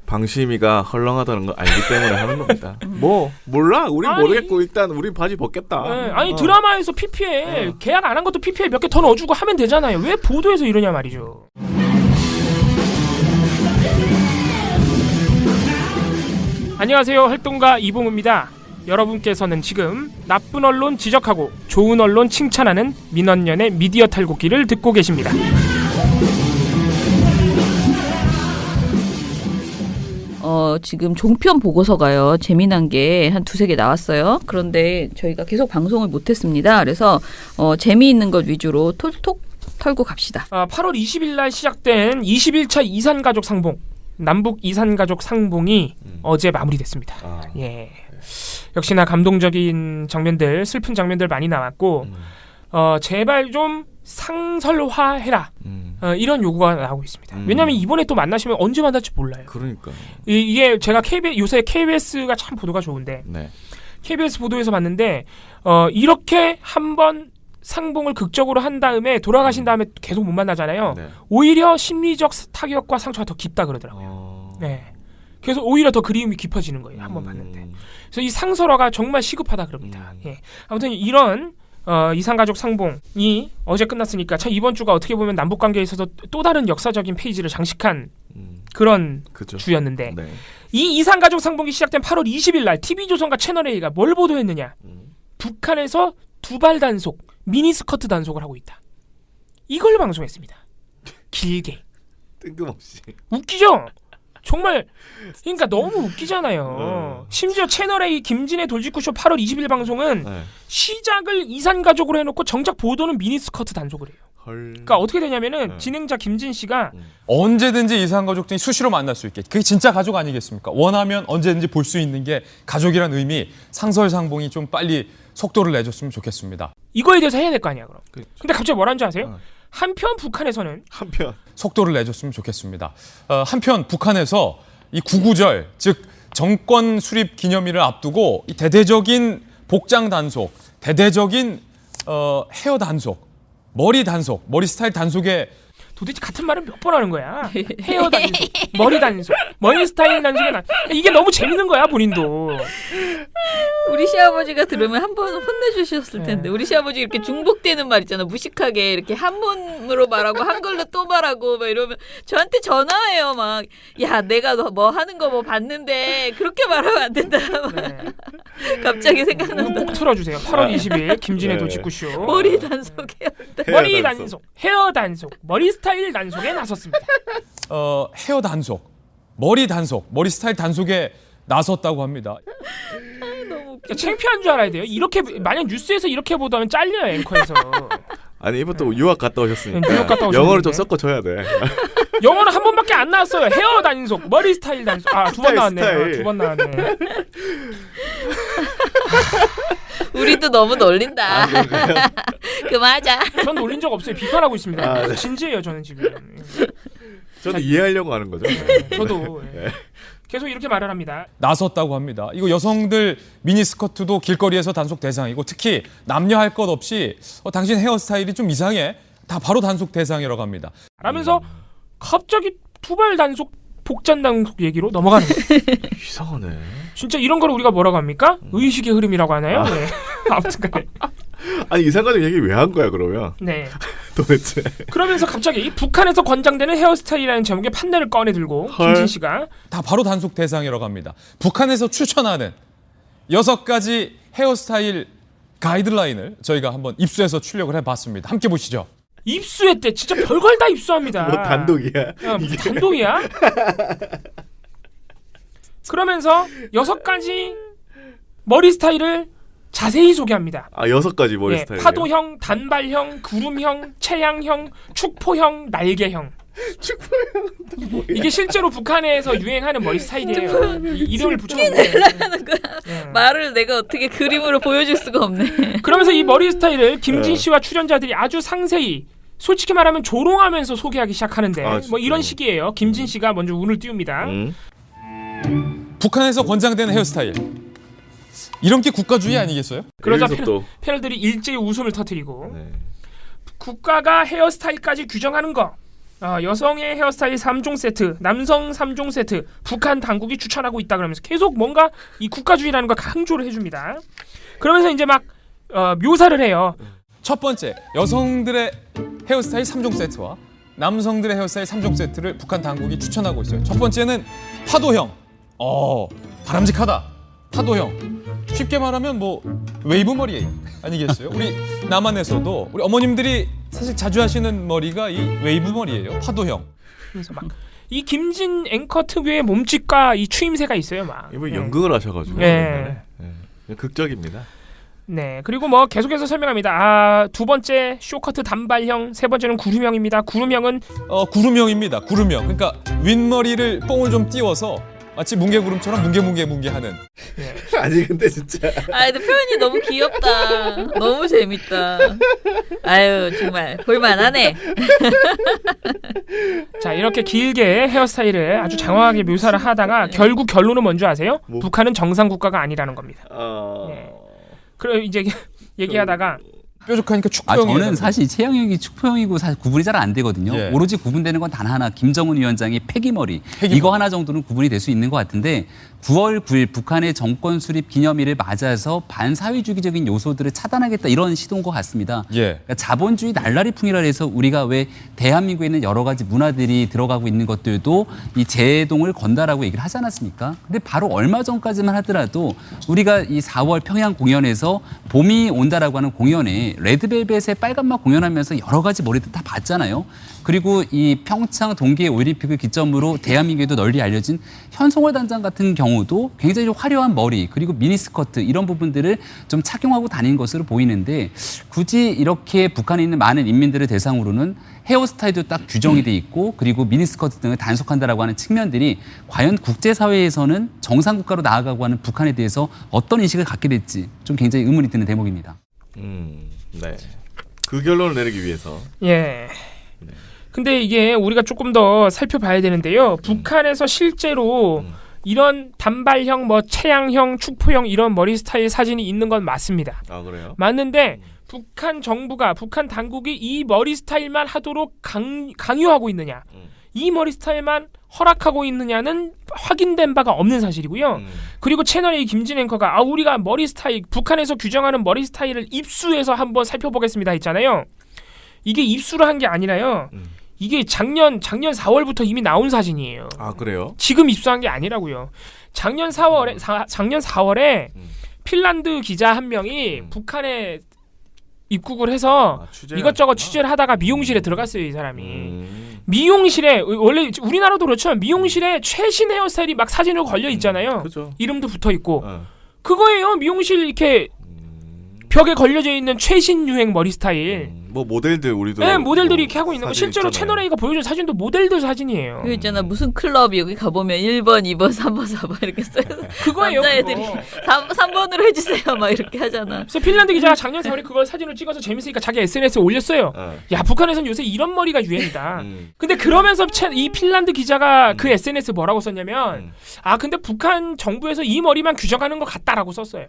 방심위가 헐렁하다는 걸 알기 때문에 하는 겁니다. 몰라? 우린 모르겠고 일단 우린 바지 벗겠다. 네, 드라마에서 PPL 계약 안 한 것도 PPL 몇 개 더 넣어주고 하면 되잖아요. 왜 보도에서 이러냐 말이죠. 안녕하세요. 활동가 이봉우입니다. 여러분께서는 지금 나쁜 언론 지적하고 좋은 언론 칭찬하는 민원연의 미디어 탈곡기를 듣고 계십니다. 지금 종편 보고서가요. 재미난 게 한 2-3개 나왔어요. 그런데 저희가 계속 방송을 못했습니다. 그래서 재미있는 것 위주로 톡톡 털고 갑시다. 8월 20일 날 시작된 21차 이산가족 상봉, 남북 이산가족 상봉이 어제 마무리됐습니다. 예. 역시나 감동적인 장면들, 슬픈 장면들 많이 나왔고 제발 좀 상설화해라. 이런 요구가 나오고 있습니다. 왜냐하면 이번에 또 만나시면 언제 만날지 몰라요. 그러니까 이게 제가 요새 KBS가 참 보도가 좋은데 네. KBS 보도에서 봤는데 이렇게 한번 상봉을 극적으로 한 다음에 돌아가신 다음에 계속 못 만나잖아요. 네. 오히려 심리적 타격과 상처가 더 깊다 그러더라고요. 네. 그래서 오히려 더 그리움이 깊어지는 거예요. 한번 봤는데. 그래서 이 상설화가 정말 시급하다 그럽니다. 예. 아무튼 이런 이산가족 상봉이 어제 끝났으니까 참 이번 주가 어떻게 보면 남북 관계에 있어서 또 다른 역사적인 페이지를 장식한 그런 그죠. 주였는데 네. 이 이산가족 상봉이 시작된 8월 20일 날 TV조선과 채널A가 뭘 보도했느냐. 북한에서 두발 단속, 미니스커트 단속을 하고 있다. 이걸 방송했습니다. 길게. 뜬금없이. 웃기죠? 정말 그러니까 너무 웃기잖아요. 심지어 채널A 김진애 돌직구쇼 8월 20일 방송은 시작을 이산가족으로 해놓고 정작 보도는 미니스커트 단속을 해요. 그러니까 어떻게 되냐면은 진행자 김진 씨가 언제든지 이산가족들이 수시로 만날 수 있게. 그게 진짜 가족 아니겠습니까? 원하면 언제든지 볼 수 있는 게 가족이란 의미. 상설상봉이 좀 빨리 속도를 내줬으면 좋겠습니다. 이거에 대해서 해야 될 거 아니야 그럼. 근데 갑자기 뭐라는 줄 아세요? 한편 북한에서는 속도를 내줬으면 좋겠습니다. 한편 북한에서 이 구구절, 즉 정권 수립 기념일을 앞두고 이 대대적인 복장 단속, 대대적인 헤어 단속, 머리 단속, 머리 스타일 단속에 도대체 같은 말을 몇 번 하는 거야. 헤어 단속, 머리 단속, 머리 스타일 단속에 이게 너무 재밌는 거야 본인도. 우리 시아버지가 들으면 한번 혼내주셨을 텐데 우리 시아버지 이렇게 중복되는 말 있잖아. 무식하게 이렇게 한문으로 말하고 한글로 또 말하고 막 이러면 저한테 전화해요. 막 야 내가 너 뭐 하는 거 뭐 봤는데 그렇게 말하면 안 된다. 갑자기 생각난다. 꼭 틀어주세요. 8월 20일 김진애 도직구쇼. 머리 단속, 머리 단속, 헤어 단속, 머리 스타일 단속에 나섰습니다. 헤어 단속, 머리 단속, 머리 스타일 단속에 나섰다고 합니다. 너무 창피한 줄 알아야 돼요. 이렇게 만약 뉴스에서 이렇게 보도하면 잘려요 앵커에서. 아니 이번 또 유학 갔다 오셨으니까 유학 갔다 오셨는데. 영어를 좀 섞어줘야 돼. 영어는 한 번밖에 안 나왔어요. 헤어 단속, 머리 스타일 단속. 2번 나왔네요. 2번 나왔네. 우리도 너무 놀린다. 그만하자. 전 놀린 적 없어요. 비판하고 있습니다. 네. 진지해요 저는 지금. 저도 이해하려고 하는 거죠. 저도 계속 이렇게 말을 합니다. 나섰다고 합니다. 이거 여성들 미니스커트도 길거리에서 단속 대상이고 특히 남녀 할 것 없이 당신 헤어스타일이 좀 이상해. 다 바로 단속 대상이라고 합니다. 라면서 갑자기 두발 단속, 복장 단속 얘기로 넘어가는 거예요. 이상하네. 진짜 이런 걸 우리가 뭐라고 합니까? 의식의 흐름이라고 하나요? 네. 아무튼간에. 아니 이상가족 얘기 왜 한 거야 그러면? 네. 도대체. 그러면서 갑자기 북한에서 권장되는 헤어스타일이라는 제목의 판넬을 꺼내 들고 김진 씨가 다 바로 단속 대상이라고 합니다. 북한에서 추천하는 6가지 헤어스타일 가이드라인을 저희가 한번 입수해서 출력을 해봤습니다. 함께 보시죠. 입수했대. 진짜 별걸 다 입수합니다. 뭐 단독이야? 이게 단독이야? 그러면서 6가지 머리 스타일을 자세히 소개합니다. 6가지 머리 스타일. 파도형, 단발형, 구름형, 채양형, 축포형, 날개형. 축포형. 이게 실제로 북한에서 유행하는 머리 스타일이에요. 이름을 붙여놓은 거야. 말을 내가 어떻게 그림으로 보여줄 수가 없네. 그러면서 이 머리 스타일을 김진 씨와 출연자들이 아주 상세히 솔직히 말하면 조롱하면서 소개하기 시작하는데 뭐 이런 식이에요. 김진 씨가 먼저 운을 띄웁니다. 북한에서 권장되는 헤어스타일. 이런 게 국가주의 아니겠어요? 그러자 패널들이 일제히 웃음을 터뜨리고 국가가 헤어스타일까지 규정하는 거. 여성의 헤어스타일 3종 세트, 남성 3종 세트, 북한 당국이 추천하고 있다 그러면서 계속 뭔가 이 국가주의라는 걸 강조를 해줍니다. 그러면서 이제 막 묘사를 해요. 첫 번째, 여성들의 헤어스타일 3종 세트와 남성들의 헤어스타일 3종 세트를 북한 당국이 추천하고 있어요. 첫 번째는 파도형. 바람직하다. 파도형. 쉽게 말하면 뭐 웨이브 머리 아니겠어요? 우리 남한에서도 우리 어머님들이 사실 자주 하시는 머리가 이 웨이브 머리예요. 파도형. 그래서 막 이 김진 앵커 특유의 몸짓과 이 추임새가 있어요, 막. 이분 연극을 하셔가지고 극적입니다. 네, 그리고 뭐 계속해서 설명합니다. 두 번째 쇼커트 단발형, 세 번째는 구름형입니다. 구름형은 구름형입니다. 구름형. 그러니까 윗머리를 뽕을 좀 띄워서 마치 뭉게구름처럼 뭉게하는. 아니 근데 진짜. 근데 표현이 너무 귀엽다. 너무 재밌다. 아유 정말 볼만하네. 자, 이렇게 길게 헤어스타일을 아주 장황하게 묘사를 하다가 결국 결론은 뭔지 아세요? 북한은 정상 국가가 아니라는 겁니다. 그래 이제 얘기하다가 뾰족하니까 축포형이. 저는 사실 최영혁이 축포형이고 사실 구분이 잘 안 되거든요. 예. 오로지 구분되는 건 단 하나. 김정은 위원장의 폐기머리. 이거 하나 정도는 구분이 될 수 있는 것 같은데 9월 9일 북한의 정권 수립 기념일을 맞아서 반사회주의적인 요소들을 차단하겠다 이런 시도인 것 같습니다. 예. 그러니까 자본주의 날라리풍이라 해서 우리가 왜 대한민국에 있는 여러 가지 문화들이 들어가고 있는 것들도 이 재동을 건다라고 얘기를 하지 않았습니까? 근데 바로 얼마 전까지만 하더라도 우리가 이 4월 평양 공연에서 봄이 온다라고 하는 공연에 레드벨벳의 빨간맛 공연하면서 여러 가지 머리들 다 봤잖아요. 그리고 이 평창 동계 올림픽을 기점으로 대한민국에도 널리 알려진 현송월 단장 같은 경우도 굉장히 좀 화려한 머리 그리고 미니스커트 이런 부분들을 좀 착용하고 다닌 것으로 보이는데 굳이 이렇게 북한에 있는 많은 인민들을 대상으로는 헤어스타일도 딱 규정이 돼 있고 그리고 미니스커트 등을 단속한다라고 하는 측면들이 과연 국제사회에서는 정상국가로 나아가고 하는 북한에 대해서 어떤 인식을 갖게 될지 좀 굉장히 의문이 드는 대목입니다. 네. 그 결론을 내리기 위해서. 예. 근데 이게 우리가 조금 더 살펴봐야 되는데요. 북한에서 실제로 이런 단발형, 뭐 체양형, 축포형 이런 머리 스타일 사진이 있는 건 맞습니다. 아 그래요? 맞는데 북한 정부가 북한 당국이 이 머리 스타일만 하도록 강요하고 있느냐, 이 머리 스타일만 허락하고 있느냐는 확인된 바가 없는 사실이고요. 그리고 채널A 김진 앵커가 우리가 머리 스타일 북한에서 규정하는 머리 스타일을 입수해서 한번 살펴보겠습니다 했잖아요. 이게 입수를 한 게 아니라요. 이게 작년 4월부터 이미 나온 사진이에요. 아 그래요? 지금 입수한 게 아니라고요. 작년 4월에 핀란드 기자 한 명이 북한에 입국을 해서 이것저것 취재를 하다가 미용실에 들어갔어요, 이 사람이. 미용실에 원래 우리나라도 그렇죠. 미용실에 최신 헤어스타일이 막 사진으로 걸려 있잖아요. 그죠. 이름도 붙어 있고. 그거예요. 미용실 이렇게 벽에 걸려져 있는 최신 유행 머리 스타일. 뭐 모델들 우리도. 네, 모델들이 이렇게 하고 있는 거. 실제로 채널A가 보여준 사진도 모델들 사진이에요. 그 있잖아 무슨 클럽 여기 가보면 1번, 2번, 3번, 4번 이렇게 써요. 그거예요. 남자애들이 3번으로 해주세요 막 이렇게 하잖아. 그래서 핀란드 기자가 작년 4월에 그걸 사진을 찍어서 재밌으니까 자기 SNS에 올렸어요. 야, 북한에서는 요새 이런 머리가 유행이다. 근데 그러면서 이 핀란드 기자가 그 SNS에 뭐라고 썼냐면 근데 북한 정부에서 이 머리만 규정하는 것 같다라고 썼어요.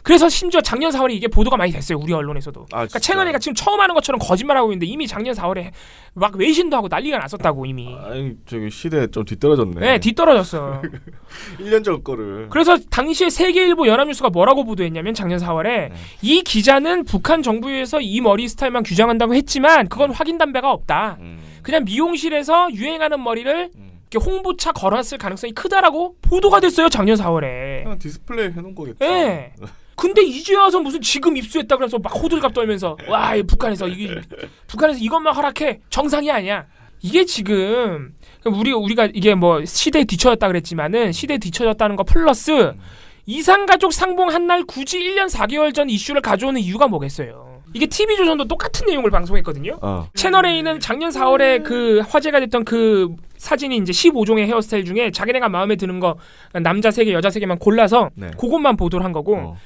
그래서 심지어 작년 4월에 이게 보도가 많이 됐어요. 우리 언론에서도. 그러니까 채널A가 지금 처음 하는 것처럼 거짓말하고 있는데 이미 작년 4월에 막 외신도 하고 난리가 났었다고 이미. 아니 저기 시대에 좀 뒤떨어졌네. 네, 뒤떨어졌어. 1년 전 거를. 그래서 당시에 세계일보 연합뉴스가 뭐라고 보도했냐면 작년 4월에 이 기자는 북한 정부에서 이 머리 스타일만 규정한다고 했지만 그건 확인된 바가 없다. 그냥 미용실에서 유행하는 머리를 이렇게 홍보차 걸었을 가능성이 크다라고 보도가 됐어요. 작년 4월에. 그냥 디스플레이 해놓은 거겠죠. 네. 근데 이제 와서 무슨 지금 입수했다 그래서 막 호들갑 떨면서 와, 북한에서 이것만 허락해 정상이 아니야. 이게 지금 우리가 이게 뭐 시대에 뒤처졌다 그랬지만은 시대에 뒤처졌다는 거 플러스 이산가족 상봉 한 날 굳이 1년 4개월 전 이슈를 가져오는 이유가 뭐겠어요. 이게 TV조선도 똑같은 내용을 방송했거든요. 채널A는 작년 4월에 그 화제가 됐던 그 사진이 이제 15종의 헤어스타일 중에 자기네가 마음에 드는 거 남자 3개, 여자 3개만 골라서 그것만 보도를 한 거고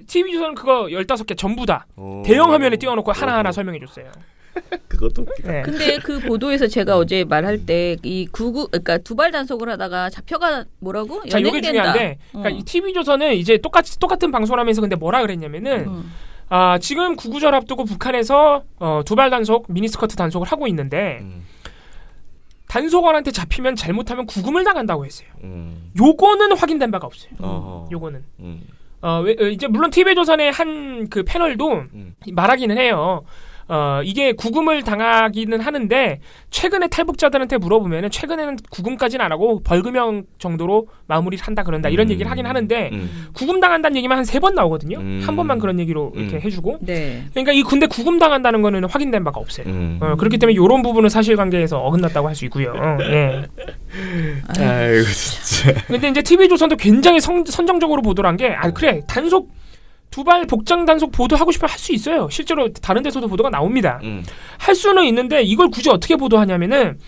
TV조선은 그거 15개 전부 다 대형 화면에 띄워놓고 하나하나 설명해줬어요. 그것도 네. 근데 그 보도에서 제가 어제 말할 때 이 그러니까 두발 단속을 하다가 잡혀가 뭐라고? 자, 이게 중요한데 그러니까 이 TV조선은 이제 똑같은 방송을 하면서 근데 뭐라 그랬냐면은 지금 구구절 앞두고 북한에서 두발 단속, 미니스커트 단속을 하고 있는데 단속원한테 잡히면 잘못하면 구금을 당한다고 했어요. 요거는 확인된 바가 없어요. 요거는. 이제 물론 TV조선의 한 그 패널도 말하기는 해요. 이게 구금을 당하기는 하는데 최근에 탈북자들한테 물어보면은 최근에는 구금까지는 안 하고 벌금형 정도로 마무리를 한다 그런다 이런 얘기를 하긴 하는데 구금 당한다는 얘기만 한 3번 나오거든요. 한 번만 그런 얘기로 이렇게 해주고. 네. 그러니까 이 근데 구금 당한다는 거는 확인된 바가 없어요. 그렇기 때문에 이런 부분은 사실관계에서 어긋났다고 할 수 있고요. 예. 아이고 진짜. 근데 이제 TV조선도 굉장히 선정적으로 보도를 한 게 그래 단속 두발 복장 단속 보도 하고 싶으면 할 수 있어요. 실제로 다른 데서도 보도가 나옵니다. 할 수는 있는데 이걸 굳이 어떻게 보도하냐면은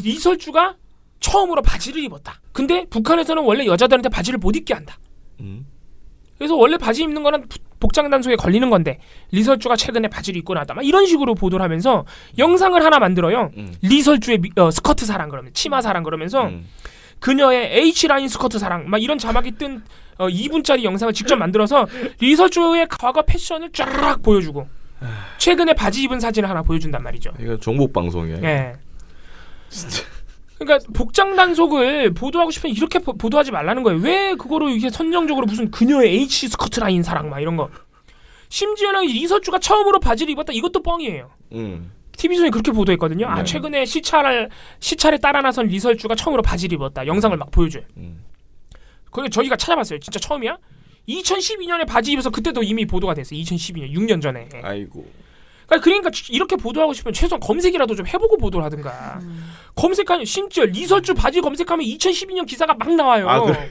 리설주가 처음으로 바지를 입었다. 근데 북한에서는 원래 여자들한테 바지를 못 입게 한다. 그래서 원래 바지 입는 거는 복장 단속에 걸리는 건데 리설주가 최근에 바지를 입고 나왔다. 막 이런 식으로 보도를 하면서 영상을 하나 만들어요. 리설주의 스커트 사랑 그러면 치마 사랑 그러면서 그녀의 H라인 스커트 사랑 막 이런 자막이 뜬 2분짜리 영상을 직접 만들어서 리설주의 과거 패션을 쫙 보여주고 최근에 바지 입은 사진을 하나 보여준단 말이죠. 이거 정복 방송이에요. 예. 진짜. 그러니까 복장 단속을 보도하고 싶으면 이렇게 보도하지 말라는 거예요. 왜 그거를 이게 선정적으로 무슨 그녀의 H 스커트 라인 사랑 막 이런 거. 심지어는 리설주가 처음으로 바지를 입었다 이것도 뻥이에요. TV조선이 그렇게 보도했거든요. 네. 최근에 시찰에 따라 나선 리설주가 처음으로 바지를 입었다. 영상을 막 보여줘요. 그게 저희가 찾아봤어요. 진짜 처음이야? 2012년에 바지 입어서 그때도 이미 보도가 됐어요. 2012년, 6년 전에. 아이고. 그러니까 이렇게 보도하고 싶으면 최소한 검색이라도 좀 해보고 보도를 하든가. 검색하면 심지어 리설주 바지 검색하면 2012년 기사가 막 나와요. 그래요?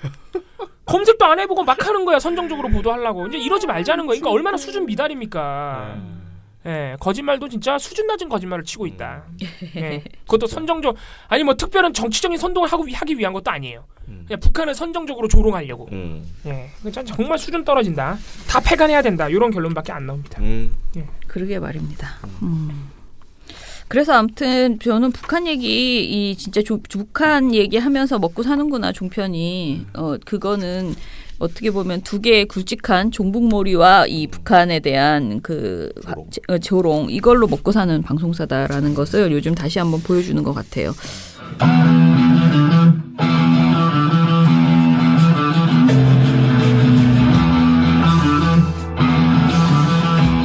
검색도 안 해보고 막 하는 거야. 선정적으로 보도하려고. 이제 이러지 말자는 거야. 그러니까 얼마나 수준 미달입니까. 예, 거짓말도 진짜 수준 낮은 거짓말을 치고 있다. 예, 그것도 선정적 아니 뭐 특별한 정치적인 선동을 하기 위한 것도 아니에요. 그냥 북한을 선정적으로 조롱하려고. 예, 정말 수준 떨어진다. 다 폐간해야 된다. 이런 결론밖에 안 나옵니다. 예. 그러게 말입니다. 그래서 아무튼 저는 북한 얘기 진짜 북한 얘기하면서 먹고 사는구나 종편이 그거는 어떻게 보면 두 개의 굵직한 종북몰이와 이 북한에 대한 조롱 이걸로 먹고 사는 방송사다라는 것을 요즘 다시 한번 보여주는 것 같아요.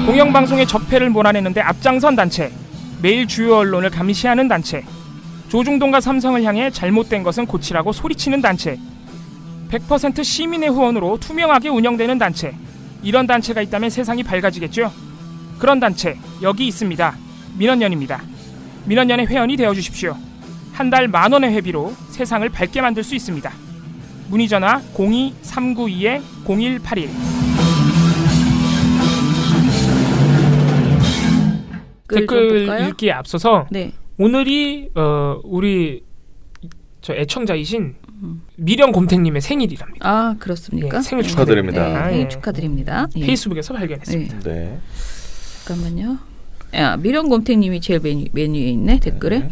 공영방송의 적폐를 몰아내는데 앞장선 단체, 매일 주요 언론을 감시하는 단체, 조중동과 삼성을 향해 잘못된 것은 고치라고 소리치는 단체, 100% 시민의 후원으로 투명하게 운영되는 단체. 이런 단체가 있다면 세상이 밝아지겠죠. 그런 단체 여기 있습니다. 민원연입니다. 민원연의 회원이 되어주십시오. 한 달 10,000원의 회비로 세상을 밝게 만들 수 있습니다. 문의전화 02-392-0181. 댓글 읽기에 앞서서 오늘이 우리 애청자이신 미령곰탱님의 생일이랍니다. 그렇습니까? 생일 축하드립니다. 생일 축하드립니다. 페이스북에서 발견했습니다. 네. 잠깐만요. 미령곰탱님이 제일 맨 위에 있네 댓글에.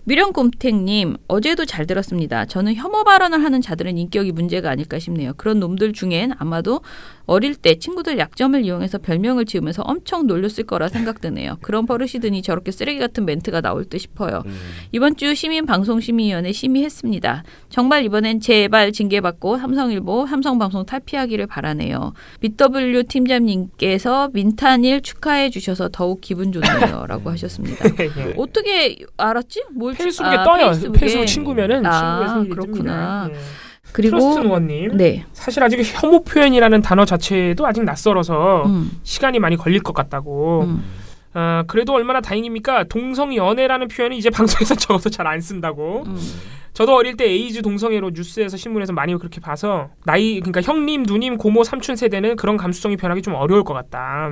미령곰탱님 어제도 잘 들었습니다. 저는 혐오 발언을 하는 자들은 인격이 문제가 아닐까 싶네요. 그런 놈들 중엔 아마도 어릴 때 친구들 약점을 이용해서 별명을 지으면서 엄청 놀렸을 거라 생각드네요. 그런 버릇이 드니 저렇게 쓰레기 같은 멘트가 나올 듯 싶어요. 이번 주 시민방송심의위원회 심의했습니다. 정말 이번엔 제발 징계받고 삼성일보, 삼성방송 탈피하기를 바라네요. BW 팀장님께서 민탄일 축하해 주셔서 더욱 기분 좋네요. 라고 하셨습니다. 어떻게 알았지? 페이스북에 떠요. 페이스북 친구면은 친구의 생일이 그렇구나. 뜹니다. 그리고 트러스트원님, 사실 아직 혐오 표현이라는 단어 자체도 아직 낯설어서 시간이 많이 걸릴 것 같다고. 그래도 얼마나 다행입니까? 동성연애라는 표현이 이제 방송에서 적어서 잘 안 쓴다고. 저도 어릴 때 에이즈 동성애로 뉴스에서 신문에서 많이 그렇게 봐서 그러니까 형님, 누님, 고모, 삼촌 세대는 그런 감수성이 변하기 좀 어려울 것 같다.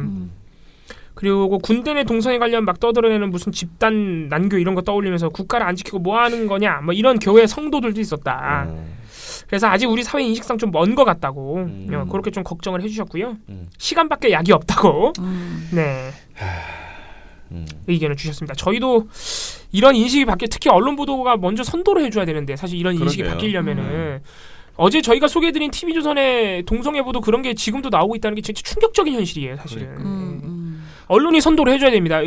그리고 군대 내 동성애 관련 막 떠들어내는 무슨 집단 난교 이런 거 떠올리면서 국가를 안 지키고 뭐 하는 거냐 뭐 이런 교회 성도들도 있었다. 그래서 아직 우리 사회 인식상 좀 먼 것 같다고 그렇게 좀 걱정을 해주셨고요. 시간밖에 약이 없다고 네 의견을 주셨습니다. 저희도 이런 인식이 특히 언론 보도가 먼저 선도를 해줘야 되는데 사실 이런 인식이 바뀌려면은 어제 저희가 소개해드린 TV조선의 동성애 보도 그런 게 지금도 나오고 있다는 게 진짜 충격적인 현실이에요. 사실은 언론이 선도를 해줘야 됩니다.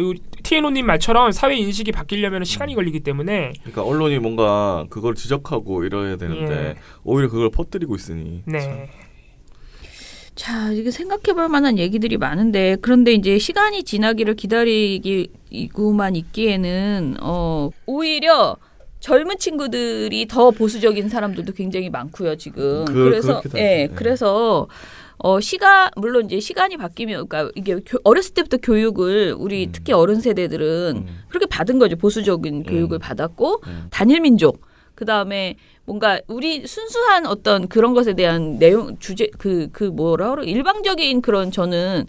TNO님 말처럼 사회 인식이 바뀌려면 시간이 걸리기 때문에 그러니까 언론이 뭔가 그걸 지적하고 이래야 되는데 오히려 그걸 퍼뜨리고 있으니 네. 자, 이게 생각해볼 만한 얘기들이 많은데 그런데 이제 시간이 지나기를 기다리고만 있기에는 오히려 젊은 친구들이 더 보수적인 사람들도 굉장히 많고요 지금. 그래서 그래서 물론 이제 시간이 바뀌면, 그러니까 이게 어렸을 때부터 교육을 우리 특히 어른 세대들은 그렇게 받은 거죠. 보수적인 교육을 받았고 단일 민족. 그 다음에 뭔가 우리 순수한 어떤 그런 것에 대한 내용 주제 뭐라 그러 일방적인 그런 저는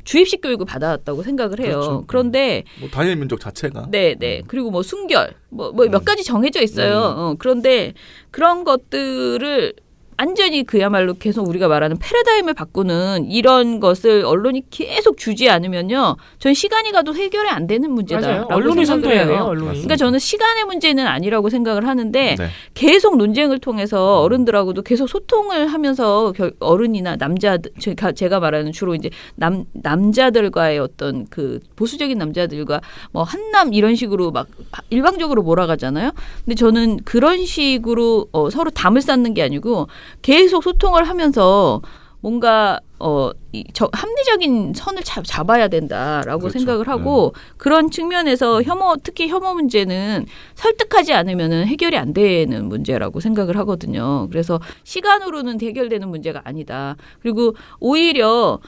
주입식 교육을 받았다고 생각을 해요. 그렇죠. 그런데 뭐 단일 민족 자체가 네. 그리고 뭐 순결 뭐 몇 가지 정해져 있어요. 그런데 그런 것들을 완전히 그야말로 계속 우리가 말하는 패러다임을 바꾸는 이런 것을 언론이 계속 주지 않으면요, 전 시간이 가도 해결이 안 되는 문제다. 언론이 선도해야 돼요. 언론이. 그러니까 저는 시간의 문제는 아니라고 생각을 하는데 계속 논쟁을 통해서 어른들하고도 계속 소통을 하면서 어른이나 남자들, 제가 말하는 주로 이제 남자들과의 어떤 그 보수적인 남자들과 뭐 한남 이런 식으로 막 일방적으로 몰아가잖아요. 근데 저는 그런 식으로 서로 담을 쌓는 게 아니고 계속 소통을 하면서 뭔가 합리적인 선을 잡아야 된다라고 생각을 하고 그런 측면에서 특히 혐오 문제는 설득하지 않으면은 해결이 안 되는 문제라고 생각을 하거든요. 그래서 시간으로는 해결되는 문제가 아니다. 그리고 오히려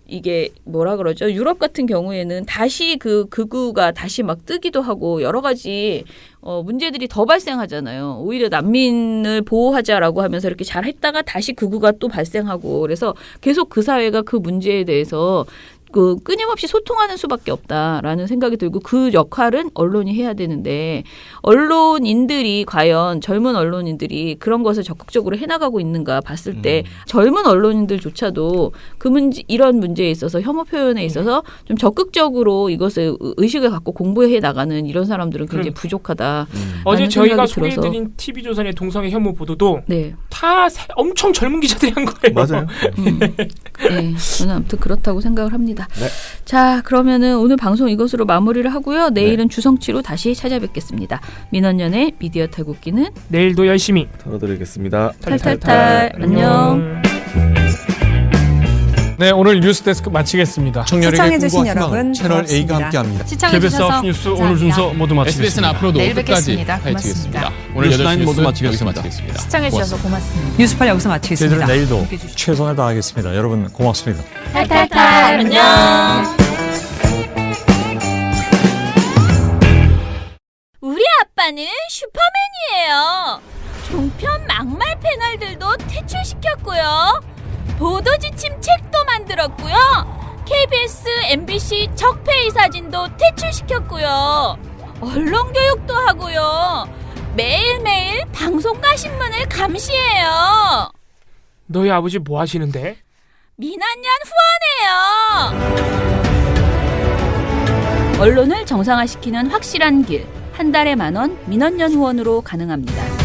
이게 뭐라 그러죠? 유럽 같은 경우에는 다시 극우가 다시 막 뜨기도 하고 여러 가지 문제들이 더 발생하잖아요. 오히려 난민을 보호하자라고 하면서 이렇게 잘 했다가 다시 극우가 또 발생하고 그래서 계속 그 사회가 그 문제에 대해서 끊임없이 소통하는 수밖에 없다라는 생각이 들고 그 역할은 언론이 해야 되는데 언론인들이 과연 젊은 언론인들이 그런 것을 적극적으로 해나가고 있는가 봤을 때 젊은 언론인들조차도 이런 문제에 있어서 혐오 표현에 있어서 좀 적극적으로 이것을 의식을 갖고 공부해 나가는 이런 사람들은 굉장히 부족하다. 어제 저희가 소개해드린 TV조선의 동성애 혐오 보도도 다 엄청 젊은 기자들이 한 거예요. 맞아요. 네, 저는 아무튼 그렇다고 생각을 합니다. 네. 자, 그러면은 오늘 방송 이것으로 마무리를 하고요. 내일은 주성치로 다시 찾아뵙겠습니다. 민원연의 미디어 탈곡기는 내일도 열심히 털어드리겠습니다. 탈탈탈. 안녕. 네, 오늘 뉴스데스크 마치겠습니다. 청년에게 꿈과 희망을 채널 A가 함께합니다. 시청해주셔서 뉴스 오늘 순서 모두 마치겠습니다. SBS는 앞으로도 내일 끝까지 뵙겠습니다. 파헤치겠습니다. 오늘 8시 모두 뉴스 여기서 마치겠습니다. 마치겠습니다. 시청해주셔서 고맙습니다. 뉴스팔 여기서 마치겠습니다. 저희들은 내일도 최선을 다하겠습니다. 여러분 고맙습니다. 탈탈탈. 안녕. 우리 아빠는 슈퍼맨이에요. 종편 막말 패널들도 퇴출시켰고요. 보도지침 책도 만들었고요. KBS, MBC 적폐의 사진도 퇴출시켰고요. 언론교육도 하고요. 매일매일 방송과 신문을 감시해요. 너희 아버지 뭐 하시는데? 민원연 후원해요. 언론을 정상화시키는 확실한 길. 한 달에 10,000원 민원연 후원으로 가능합니다.